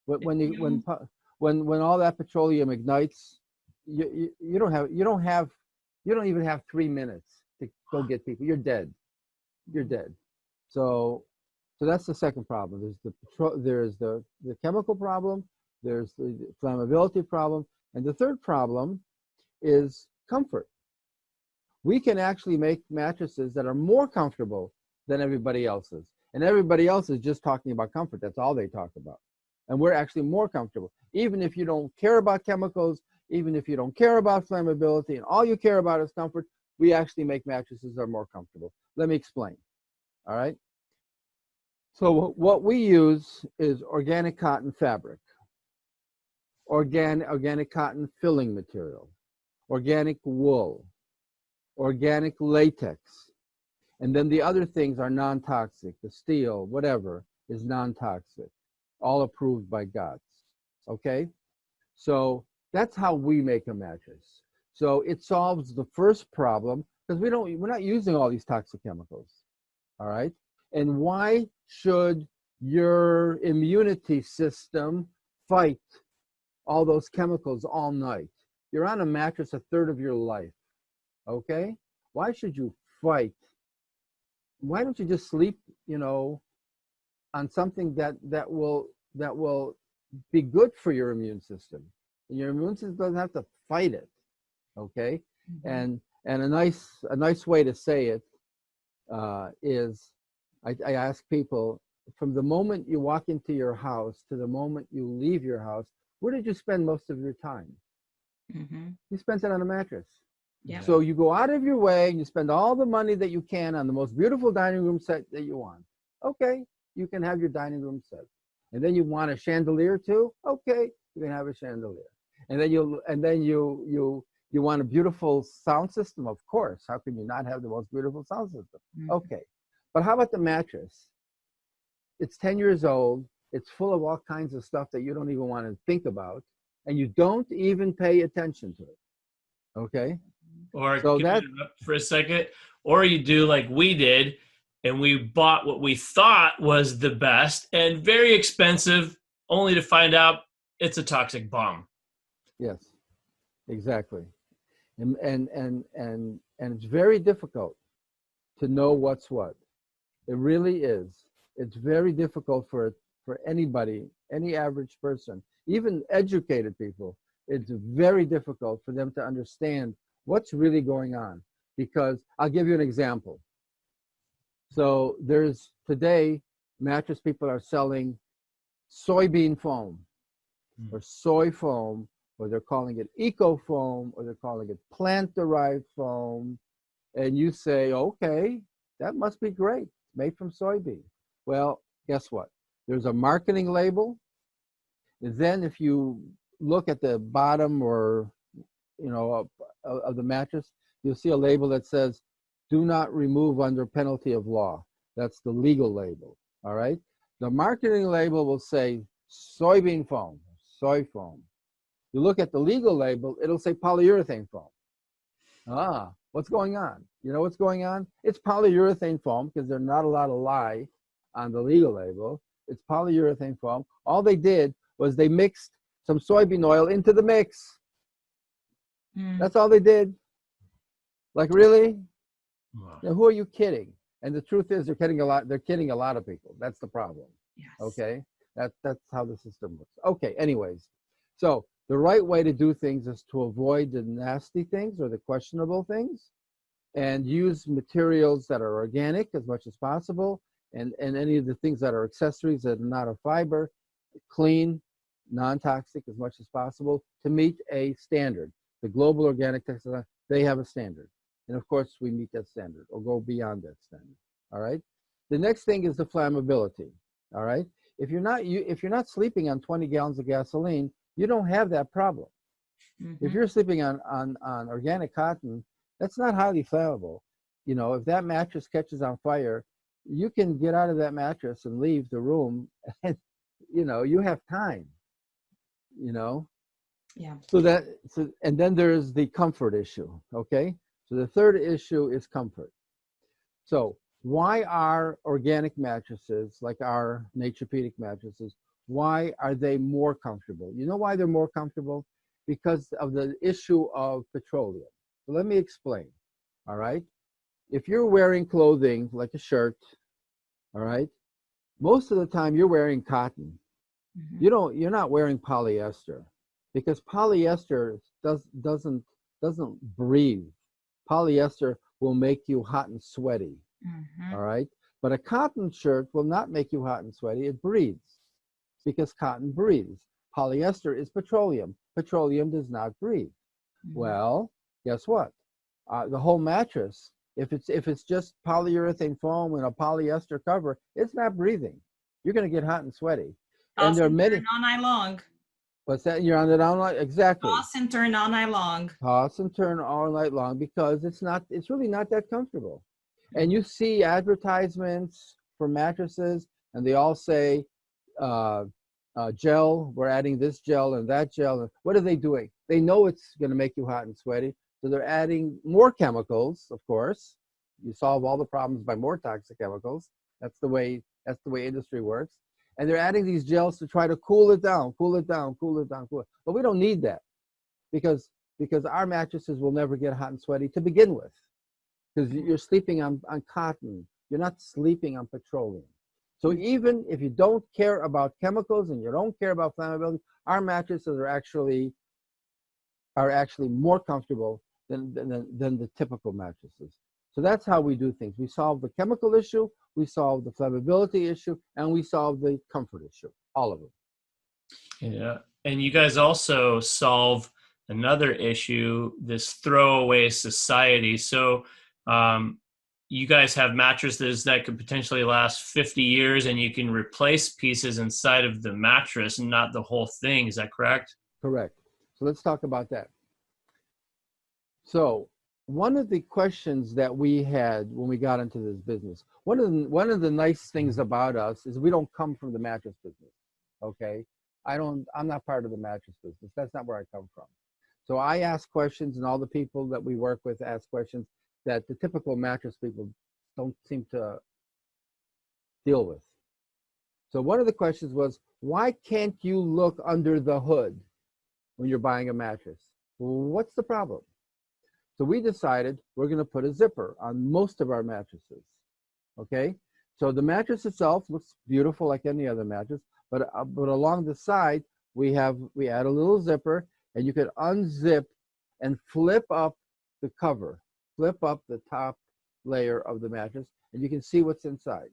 When all that petroleum ignites, you don't even have 3 minutes to go get people. You're dead. You're dead. So that's the second problem. There's the chemical problem. There's the flammability problem, and the third problem is comfort. We can actually make mattresses that are more comfortable than everybody else's. And everybody else is just talking about comfort. That's all they talk about. And we're actually more comfortable. Even if you don't care about chemicals, even if you don't care about flammability, and all you care about is comfort, we actually make mattresses that are more comfortable. Let me explain. All right? So what we use is organic cotton fabric, organic cotton filling material, organic wool, organic latex, and then the other things are non-toxic. The steel, whatever, is non-toxic, all approved by GOTS, okay? So that's how we make a mattress. So it solves the first problem because we're not using all these toxic chemicals, all right? And why should your immunity system fight all those chemicals all night? You're on a mattress a third of your life, okay? Why should you fight? Why don't you just sleep, on something that will be good for your immune system? And your immune system doesn't have to fight it, okay? Mm-hmm. And a nice way to say it is, I ask people, from the moment you walk into your house to the moment you leave your house, where did you spend most of your time? Mm-hmm. You spent it on a mattress. Yeah. So you go out of your way and you spend all the money that you can on the most beautiful dining room set that you want. Okay, you can have your dining room set. And then you want a chandelier too? Okay, you can have a chandelier. And then you want a beautiful sound system? Of course. How can you not have the most beautiful sound system? Okay. But how about the mattress? It's 10 years old. It's full of all kinds of stuff that you don't even want to think about, and you don't even pay attention to it. Okay? Or So can I interrupt for a second? Or you do like we did, and we bought what we thought was the best and very expensive, only to find out it's a toxic bomb. Yes, exactly. And it's very difficult to know what's what. It really is. It's very difficult for anybody, any average person, even educated people. It's very difficult for them to understand what's really going on. Because I'll give you an example. So there's today, mattress people are selling soybean foam or soy foam, or they're calling it eco foam, or they're calling it plant-derived foam. And you say, okay, that must be great, made from soybean. Well, guess what? There's a marketing label. And then if you look at the bottom or, of the mattress, you'll see a label that says, do not remove under penalty of law. That's the legal label, all right? The marketing label will say soybean foam, soy foam. You look at the legal label, it'll say polyurethane foam. What's going on? You know what's going on? It's polyurethane foam, because they're not allowed to lie on the legal label. It's polyurethane foam. All they did was they mixed some soybean oil into the mix. That's all they did. Like, really? Wow. Now, who are you kidding? And the truth is, they're kidding a lot of people. That's the problem. Yes. Okay? That's how the system works. Okay, anyways. So the right way to do things is to avoid the nasty things or the questionable things, and use materials that are organic as much as possible, and any of the things that are accessories that are not a fiber, clean, non-toxic as much as possible, to meet a standard. The Global Organic Textile, they have a standard. And of course, we meet that standard or go beyond that standard. All right. The next thing is the flammability. All right. If you're not sleeping on 20 gallons of gasoline, you don't have that problem. If you're sleeping on organic cotton, that's not highly flammable. If that mattress catches on fire, you can get out of that mattress and leave the room, and you have time. Yeah. And then there's the comfort issue. Okay. So the third issue is comfort. So why are organic mattresses, like our Naturepedic mattresses, why are they more comfortable? You know why they're more comfortable? Because of the issue of petroleum. So let me explain. All right. If you're wearing clothing like a shirt, all right, most of the time you're wearing cotton. You're not wearing polyester, because polyester doesn't breathe. Polyester will make you hot and sweaty. All right. But a cotton shirt will not make you hot and sweaty. It breathes, because cotton breathes. Polyester is petroleum. Petroleum does not breathe. Well, guess what? The whole mattress, if it's just polyurethane foam and a polyester cover, it's not breathing. You're going to get hot and sweady. And there are many. All night long. What's that? You're on it all night? Exactly. Toss and turn all night long. Toss and turn all night long, because it's really not that comfortable. And you see advertisements for mattresses, and they all say, gel, we're adding this gel and that gel. What are they doing? They know it's going to make you hot and sweaty, so they're adding more chemicals, of course. You solve all the problems by more toxic chemicals. That's the way industry works. And they're adding these gels to try to cool it down. But we don't need that, because our mattresses will never get hot and sweaty to begin with, because you're sleeping on cotton. You're not sleeping on petroleum. So even if you don't care about chemicals and you don't care about flammability, our mattresses are actually more comfortable than the typical mattresses. So that's how we do things. We solve the chemical issue, we solve the flammability issue, and we solve the comfort issue, all of them. Yeah. And you guys also solve another issue, this throwaway society. So you guys have mattresses that could potentially last 50 years, and you can replace pieces inside of the mattress and not the whole thing. Is that correct? Correct. So let's talk about that. So one of the questions that we had when we got into this business, one of the nice things about us is we don't come from the mattress business. Okay, I'm not part of the mattress business. That's not where I come from. So I ask questions, and all the people that we work with ask questions that the typical mattress people don't seem to deal with. So one of the questions was, why can't you look under the hood when you're buying a mattress? Well, what's the problem? So we decided we're going to put a zipper on most of our mattresses. Okay, so the mattress itself looks beautiful like any other mattress, but along the side we add a little zipper, and you can unzip and flip up the cover, flip up the top layer of the mattress, and you can see what's inside.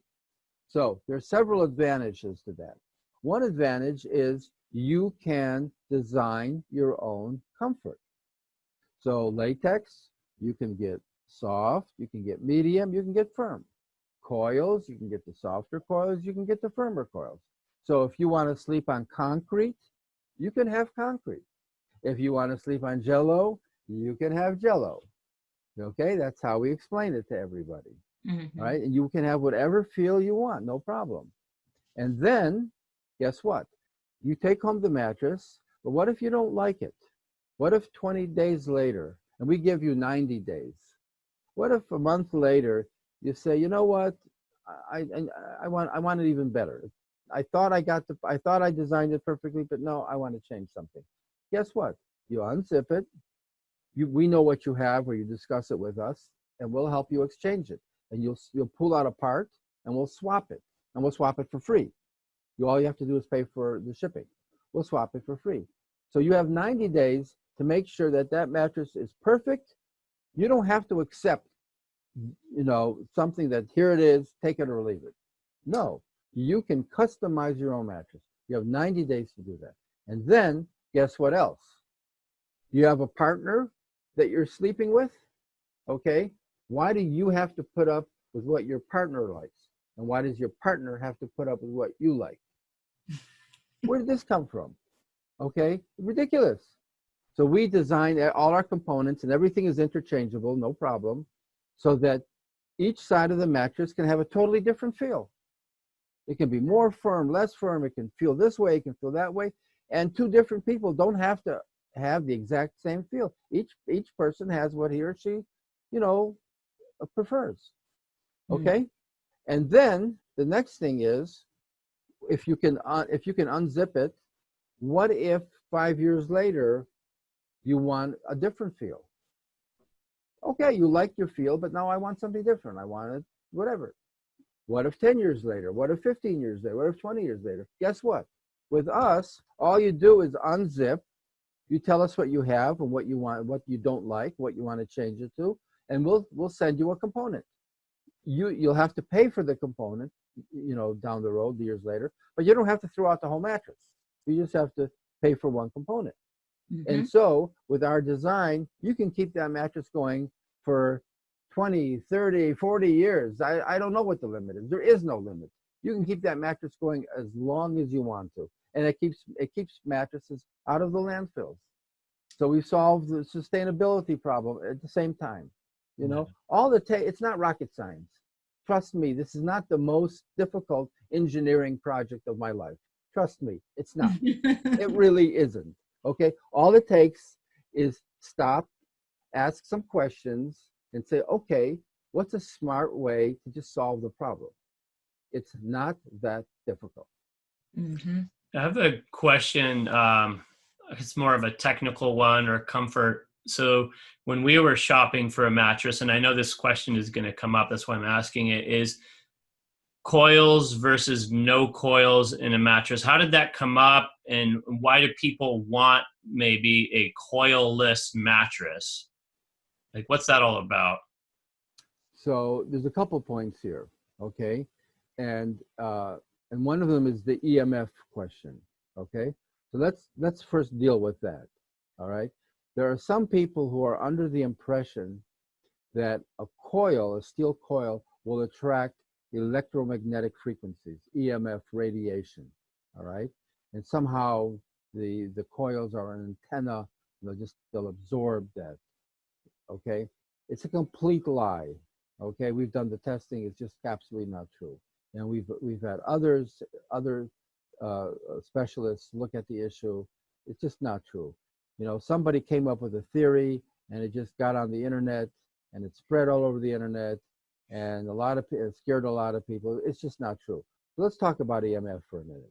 So there's several advantages to that. One advantage is you can design your own comfort. So latex, you can get soft, you can get medium, you can get firm. Coils, you can get the softer coils, you can get the firmer coils. So if you want to sleep on concrete, you can have concrete. If you want to sleep on Jell-O, you can have Jell-O. Okay, that's how we explain it to everybody. Mm-hmm. Right? And you can have whatever feel you want, no problem. And then, guess what? You take home the mattress, but what if you don't like it? What if 20 days later, and we give you 90 days, what if a month later you say, you know what, I want it even better. I thought I designed it perfectly, but no, I want to change something. Guess what? You unzip it. We know what you have, or you discuss it with us, and we'll help you exchange it. And you'll pull out a part, and we'll swap it, and we'll swap it for free. All you have to do is pay for the shipping. We'll swap it for free. So you have 90 days to make sure that that mattress is perfect. You don't have to accept, something that here it is, take it or leave it. No, you can customize your own mattress. You have 90 days to do that. And then guess what else? You have a partner that you're sleeping with, okay? Why do you have to put up with what your partner likes? And why does your partner have to put up with what you like? Where did this come from? Okay, ridiculous. So we designed all our components, and everything is interchangeable, no problem, so that each side of the mattress can have a totally different feel. It can be more firm, less firm. It can feel this way, it can feel that way. And two different people don't have to have the exact same feel. Each person has what he or she, prefers. Okay, and then the next thing is, if you can unzip it, what if 5 years later you want a different feel? Okay, you like your feel, but now I want something different. I want it, whatever. What if 10 years later? What if 15 years later? What if 20 years later? Guess what? With us, all you do is unzip. You tell us what you have and what you want, what you don't like, what you want to change it to, and we'll send you a component. You'll have to pay for the component, down the road, years later, but you don't have to throw out the whole mattress. You just have to pay for one component. Mm-hmm. And so with our design, you can keep that mattress going for 20, 30, 40 years. I don't know what the limit is. There is no limit. You can keep that mattress going as long as you want to. And it keeps mattresses out of the landfills. So we solved the sustainability problem at the same time. It's not rocket science. Trust me, this is not the most difficult engineering project of my life. Trust me, it's not. It really isn't. Okay, all it takes is stop, ask some questions, and say, okay, what's a smart way to just solve the problem? It's not that difficult. Mm-hmm. I have a question. It's more of a technical one, or comfort. So when we were shopping for a mattress, and I know this question is going to come up, that's why I'm asking it, is coils versus no coils in a mattress. How did that come up, and why do people want maybe a coil-less mattress? Like, what's that all about? So there's a couple points here, okay? And one of them is the EMF question, okay? So let's first deal with that, all right? There are some people who are under the impression that a coil, a steel coil, will attract electromagnetic frequencies, EMF radiation, all right? And somehow the coils are an antenna, they'll absorb that, okay? It's a complete lie, okay? We've done the testing, it's just absolutely not true. And we've had other specialists look at the issue. It's just not true. Somebody came up with a theory and it just got on the internet and it spread all over the internet, and it scared a lot of people. It's just not true. So let's talk about EMF for a minute.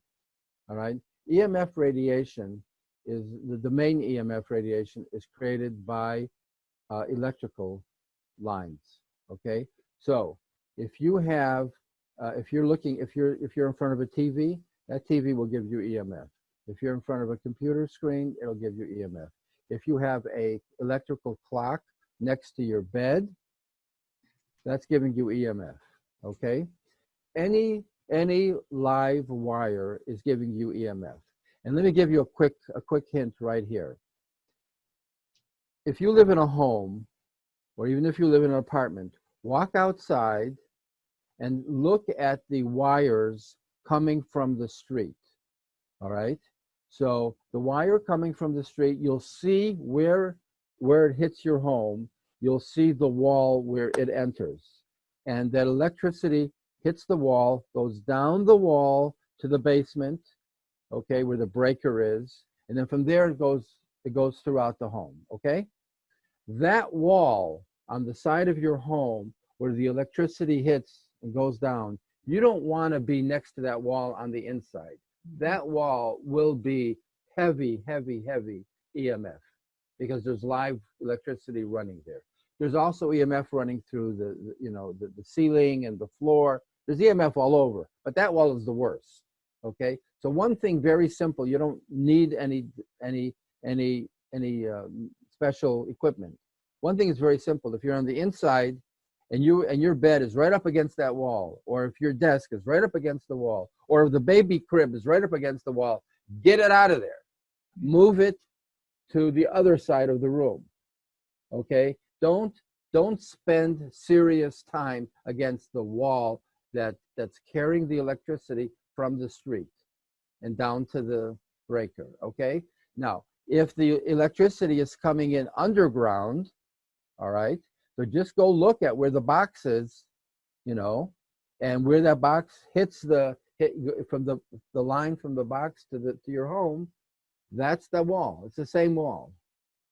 All right. EMF radiation the main EMF radiation is created by electrical lines. Okay. So if you have, if you're in front of a TV, that TV will give you EMF. If you're in front of a computer screen, it'll give you EMF. If you have a electrical clock next to your bed, that's giving you EMF, okay? Any live wire is giving you EMF. And let me give you a quick hint right here. If you live in a home, or even if you live in an apartment, walk outside and look at the wires coming from the street, all right? So the wire coming from the street, you'll see where it hits your home. You'll see the wall where it enters. And that electricity hits the wall, goes down the wall to the basement, okay, where the breaker is. And then from there, it goes throughout the home, okay? That wall on the side of your home where the electricity hits and goes down, you don't want to be next to that wall on the inside. That wall will be heavy, heavy, heavy EMF because there's live electricity running there. There's also EMF running through the ceiling and the floor. There's EMF all over, but that wall is the worst. Okay, so one thing very simple. You don't need any special equipment. One thing is very simple. If you're on the inside and your bed is right up against that wall, or if your desk is right up against the wall, or if the baby crib is right up against the wall, get it out of there. Move it to the other side of the room. Okay? Don't spend serious time against the wall that's carrying the electricity from the street and down to the breaker. Okay? Now, if the electricity is coming in underground, all right, so just go look at where the box is, and where that box hits from the line from the box to your home, that's the wall. It's the same wall.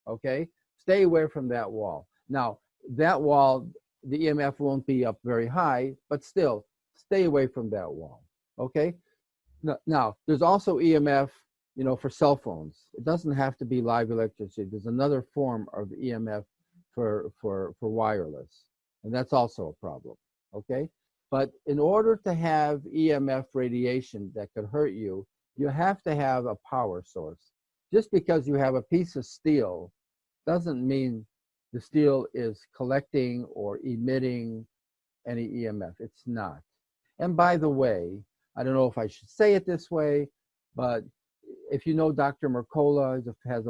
Okay? Stay away from that wall. Now, that wall, the EMF won't be up very high, but still, stay away from that wall. Okay? Now, there's also EMF, for cell phones. It doesn't have to be live electricity. There's another form of EMF for wireless, and that's also a problem. Okay? But in order to have EMF radiation that could hurt you, you have to have a power source. Just because you have a piece of steel doesn't mean the steel is collecting or emitting any EMF. It's not. And by the way, I don't know if I should say it this way, but if you know Dr. Mercola has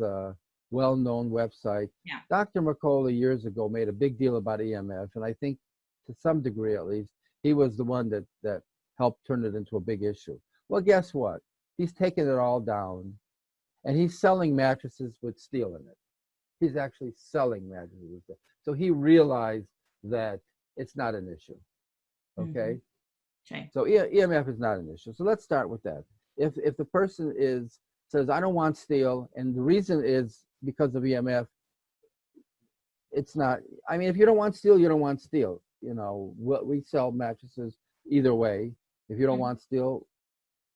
a well-known website. Yeah. Dr. Mercola years ago made a big deal about EMF, and I think to some degree at least, he was the one that helped turn it into a big issue. Well, guess what? He's taken it all down, and he's selling mattresses with steel in it. He's actually selling mattresses with steel. So he realized that it's not an issue. Okay? Okay. So EMF is not an issue. So let's start with that. If the person says, I don't want steel, and the reason is because of EMF, it's not. I mean, if you don't want steel, you don't want steel. We sell mattresses either way. If you don't want steel,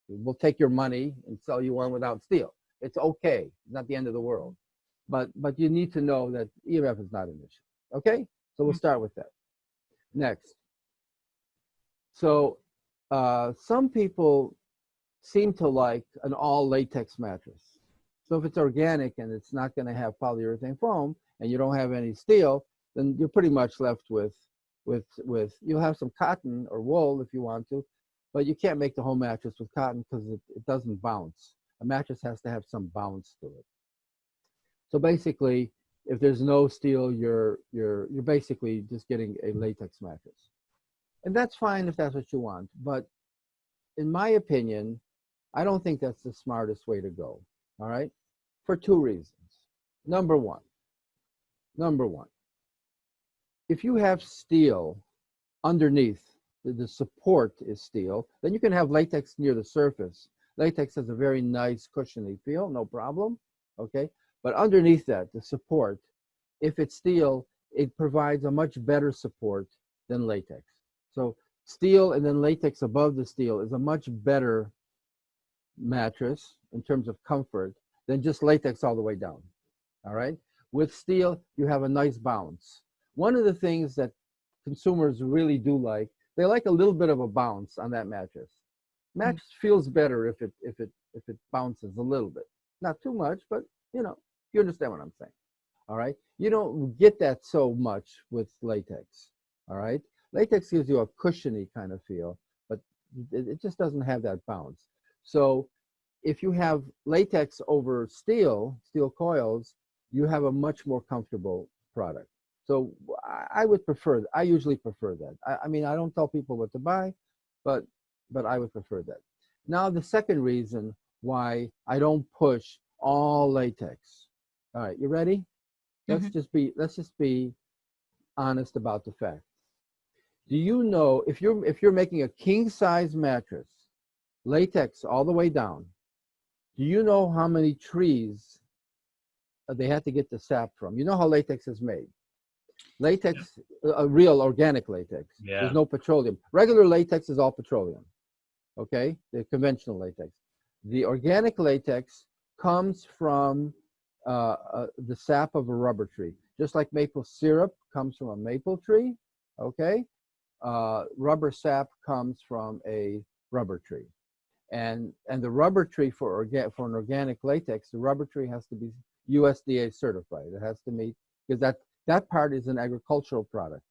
we'll take your money and sell you one without steel. It's okay. It's not the end of the world. But you need to know that EMF is not an issue. Okay? So we'll start with that. Next. So some people seem to like an all latex mattress. So if it's organic and it's not going to have polyurethane foam and you don't have any steel, then you're pretty much left with you'll have some cotton or wool if you want to, but you can't make the whole mattress with cotton because it doesn't bounce. A mattress has to have some bounce to it. So basically, If there's no steel, you're basically just getting a latex mattress. And that's fine if that's what you want. But in my opinion, I don't think that's the smartest way to go. All right? For two reasons. Number one, if you have steel underneath, the support is steel, then you can have latex near the surface. Latex has a very nice cushiony feel, no problem, okay? But underneath that, the support, if it's steel, it provides a much better support than latex. So steel and then latex above the steel is a much better mattress in terms of comfort than just latex all the way down, all right? With steel, you have a nice bounce. One of the things that consumers really do like, they like a little bit of a bounce on that mattress. Mattress feels better if it bounces a little bit. Not too much, but you know, you understand what I'm saying. All right? You don't get that so much with latex. All right? Latex gives you a cushiony kind of feel, but it just doesn't have that bounce. So if you have latex over steel coils, you have a much more comfortable product. So I usually prefer that. I mean, I don't tell people what to buy, but I would prefer that. Now, the second reason why I don't push all latex. All right, you ready? Let's just be honest about the facts. Do you know if you're making a king size mattress, latex all the way down, do you know how many trees they had to get the sap from? You know how latex is made. Latex, real organic latex. Yeah. There's no petroleum. Regular latex is all petroleum. Okay, the conventional latex. The organic latex comes from the sap of a rubber tree. Just like maple syrup comes from a maple tree, okay? Rubber sap comes from a rubber tree. And the rubber tree for an organic latex, the rubber tree has to be USDA certified. It has to meet, because that part is an agricultural product.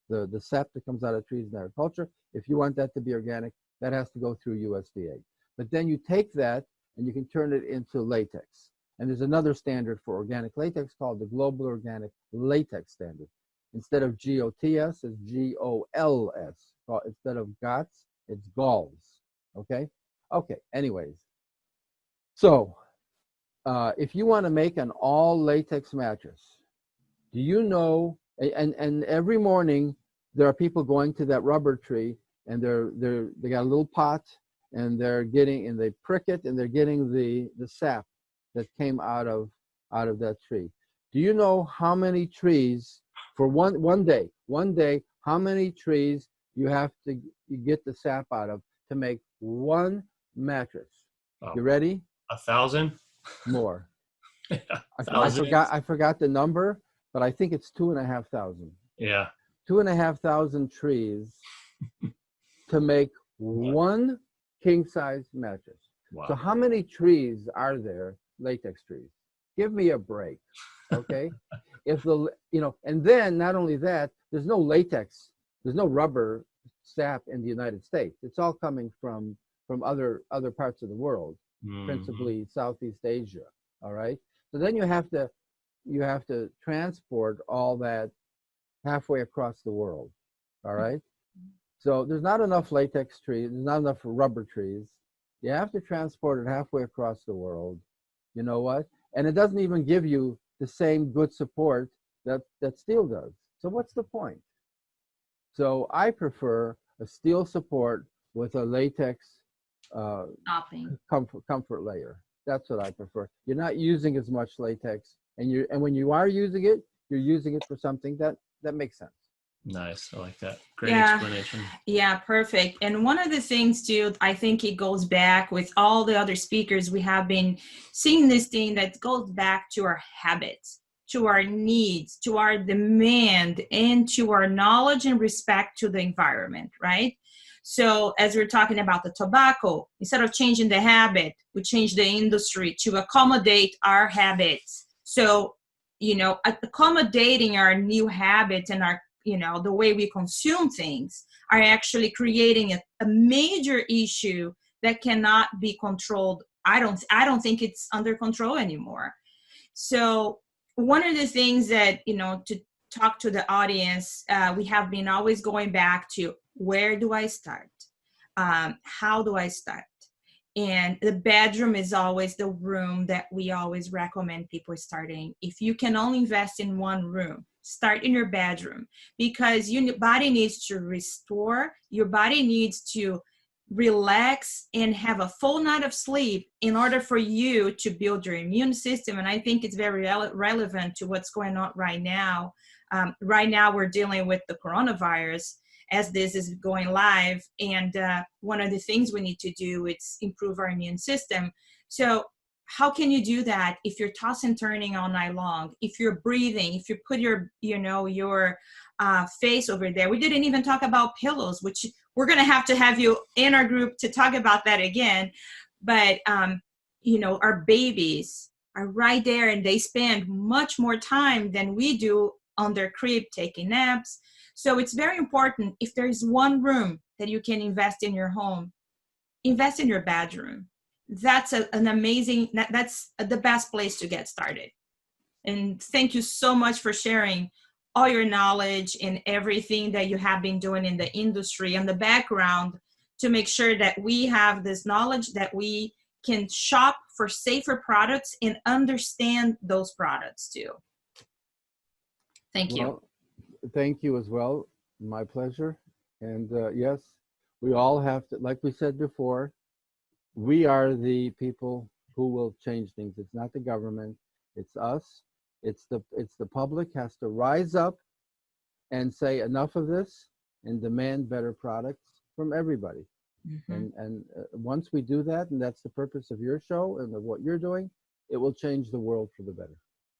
The sap that comes out of trees in agriculture, if you want that to be organic, that has to go through USDA. But then you take that and you can turn it into latex. And there's another standard for organic latex called the Global Organic Latex Standard. Instead of GOTS, it's GOLS. Instead of GOTS, it's GOLS. Okay? Okay, anyways. So, if you want to make an all latex mattress, do you know, and every morning there are people going to that rubber tree and they got a little pot and they prick it and they're getting the sap that came out of that tree. Do you know how many trees for one day, how many trees you get the sap out of to make one mattress? Oh, you ready? 1,000? More. Yeah, I forgot the number, but I think it's 2,500. Yeah. 2,500 trees to make one king size mattress. Wow. So how many trees are there, latex trees? Give me a break, okay? And then not only that, there's no latex, there's no rubber sap in the United States. It's all coming from other parts of the world, principally Southeast Asia, all right? So then you have to transport all that halfway across the world, all right? So there's not enough latex trees, there's not enough rubber trees. You have to transport it halfway across the world. You know what? And it doesn't even give you the same good support that steel does. So what's the point? So I prefer a steel support with a latex comfort layer. That's what I prefer. You're not using as much latex, and when you are using it, you're using it for something that makes sense. Nice. I like that. Great explanation. Yeah, perfect. And one of the things too, I think it goes back with all the other speakers. We have been seeing this thing that goes back to our habits, to our needs, to our demand, and to our knowledge and respect to the environment, right? So as we're talking about the tobacco, instead of changing the habit, we change the industry to accommodate our habits. So, accommodating our new habits and our the way we consume things are actually creating a major issue that cannot be controlled. I don't think it's under control anymore. So one of the things that, to talk to the audience, we have been always going back to, where do I start? How do I start? And the bedroom is always the room that we always recommend people starting. If you can only invest in one room, start in your bedroom, because your body needs to restore, your body needs to relax and have a full night of sleep in order for you to build your immune system. And I think it's very relevant to what's going on right now. Right now we're dealing with the coronavirus as this is going live. And one of the things we need to do is improve our immune system. So how can you do that if you're tossing and turning all night long? If you're breathing, if you put your face over there. We didn't even talk about pillows, which we're going to have you in our group to talk about that again. But, our babies are right there, and they spend much more time than we do on their crib taking naps. So it's very important. If there's one room that you can invest in your home, invest in your bedroom. That's an amazing, that's the best place to get started. And thank you so much for sharing all your knowledge and everything that you have been doing in the industry and the background to make sure that we have this knowledge, that we can shop for safer products and understand those products too. Thank you. Well, thank you as well. My pleasure. And yes, we all have to, like we said before, we are the people who will change things. It's not the government, it's us. It's the public has to rise up and say enough of this and demand better products from everybody. Mm-hmm. And once we do that, and that's the purpose of your show and of what you're doing, it will change the world for the better.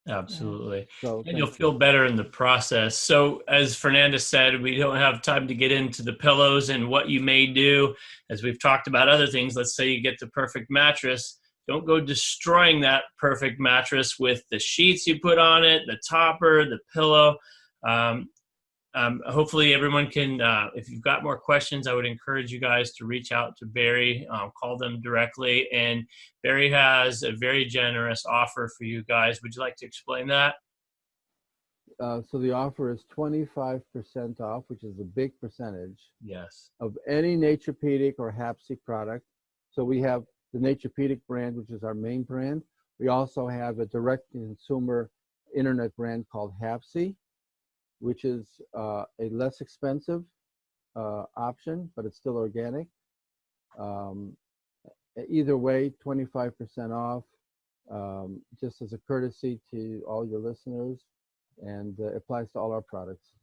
Absolutely. So, and you'll feel better in the process. So as Fernanda said, we don't have time to get into the pillows and what you may do. As we've talked about other things, let's say you get the perfect mattress. Don't go destroying that perfect mattress with the sheets you put on it, the topper, the pillow. Hopefully everyone can, if you've got more questions, I would encourage you guys to reach out to Barry, call them directly. And Barry has a very generous offer for you guys. Would you like to explain that? So the offer is 25% off, which is a big percentage. Yes. Of any Naturepedic or Hapsy product. So we have the Naturepedic brand, which is our main brand. We also have a direct-to-consumer internet brand called Hapsy, which is a less expensive option, but it's still organic. Either way, 25% off, just as a courtesy to all your listeners, and applies to all our products.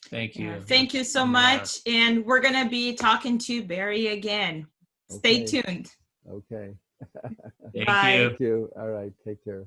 Thank you. Thank you so much. And we're going to be talking to Barry again. Stay tuned. Okay. Thank Bye. you. Thank you. All right. Take care.